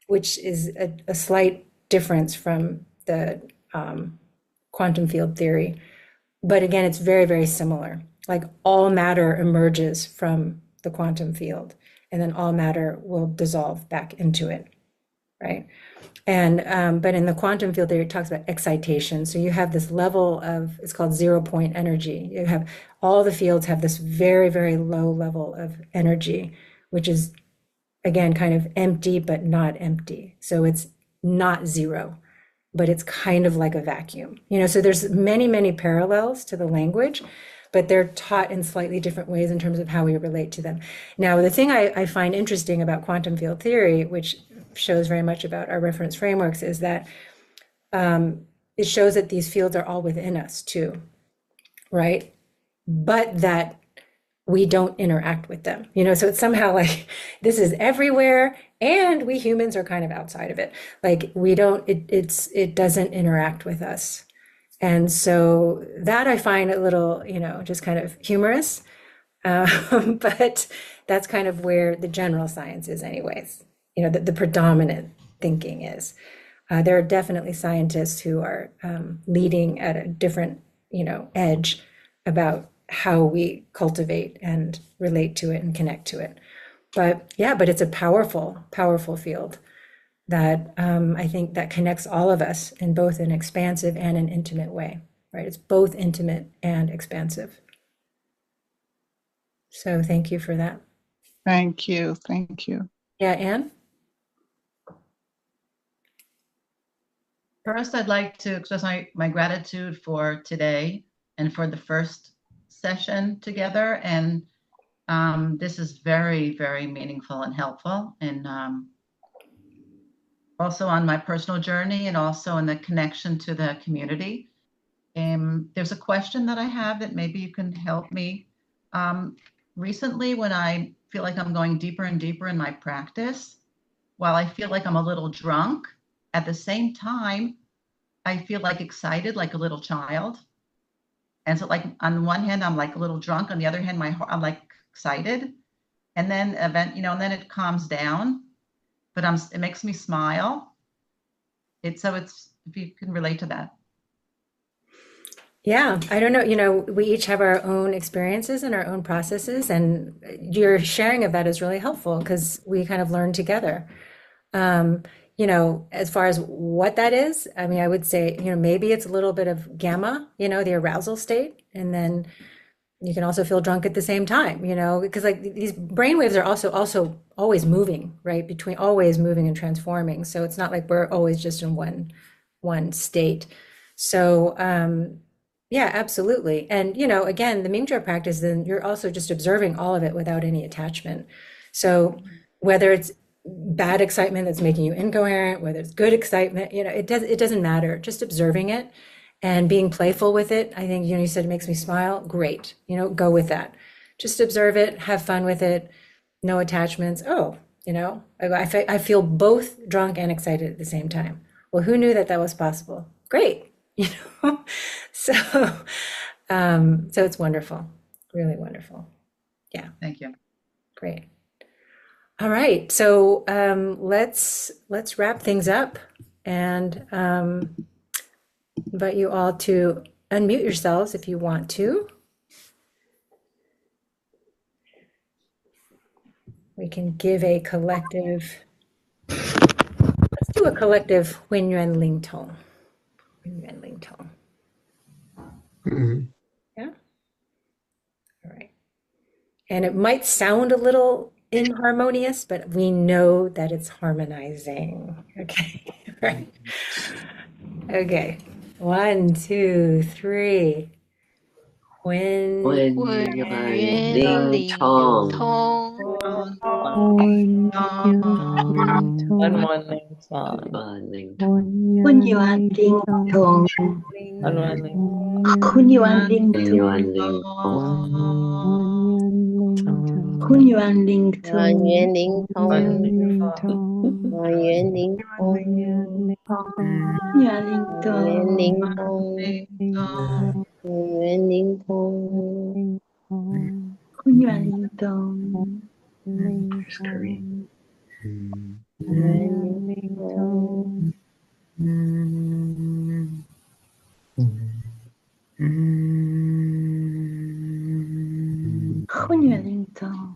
which is a slight difference from the quantum field theory. But again, it's very, very similar. Like all matter emerges from the quantum field, and then all matter will dissolve back into it, right? And but in the quantum field theory, it talks about excitation. So you have this level of, it's called 0-point energy. You have all the fields have this very, very low level of energy, which is again kind of empty but not empty. So it's not zero, but it's kind of like a vacuum. So there's many, many parallels to the language, but they're taught in slightly different ways in terms of how we relate to them. Now, the thing I find interesting about quantum field theory, which shows very much about our reference frameworks, is that it shows that these fields are all within us too, right? But that we don't interact with them. So it's somehow like this is everywhere, and we humans are kind of outside of it. Like we don't, it doesn't interact with us. And so that I find a little, just kind of humorous. But that's kind of where the general science is anyways, the predominant thinking is. There are definitely scientists who are leading at a different, edge about how we cultivate and relate to it and connect to it. But yeah, but it's a powerful, powerful field that I think that connects all of us in both an expansive and an intimate way, right? It's both intimate and expansive. So thank you for that. Thank you. Thank you. Yeah, Anne? First, I'd like to express my gratitude for today and for the first session together. And this is very, very meaningful and helpful. And also on my personal journey and also in the connection to the community. There's a question that I have that maybe you can help me. Recently, when I feel like I'm going deeper and deeper in my practice, while I feel like I'm a little drunk, at the same time, I feel like excited, like a little child. And so like on one hand, I'm like a little drunk. On the other hand, I'm like excited. And then and then it calms down, but it makes me smile. If you can relate to that. Yeah, I don't know, we each have our own experiences and our own processes, and your sharing of that is really helpful because we kind of learn together. As far as what that is, I mean, I would say, maybe it's a little bit of gamma, the arousal state, and then you can also feel drunk at the same time, because like these brain waves are also always moving, right? Always moving and transforming. So it's not like we're always just in one state. So, yeah, absolutely. And, again, the Mingjue practice, then you're also just observing all of it without any attachment. So whether it's bad excitement that's making you incoherent, whether it's good excitement, it doesn't matter. Just observing it and being playful with it. I think, you said it makes me smile. Great. Go with that. Just observe it, have fun with it. No attachments. Oh, I feel both drunk and excited at the same time. Well, who knew that was possible? Great. So it's wonderful, really wonderful. Yeah. Thank you. Great. All right. So let's wrap things up and invite you all to unmute yourselves if you want to. We can give a collective, let's do a collective Wen Yuan Ling tone. Tone. Mm-hmm. Yeah. All right. And it might sound a little inharmonious, but we know that it's harmonizing. Okay. Right. Okay. 1, 2, 3. Wen Wen Yuan Yuan Ling Ling Tong. Tong. One one linh thong. Kun yuan ding tong. One one linh. Kun yuan ding tong. Kun yuan ding Hòa tong. Nguyễn Linh Thông, One linh Hòa Nguyễn Linh Thông, Kun yuan ding Hòa Nguyễn tong. Linh Thông, Hòa Nguyễn Linh Thông. Kun yuan ding tong. There's Korean. Nguyễn Linh Thông. Kun yuan ding tong.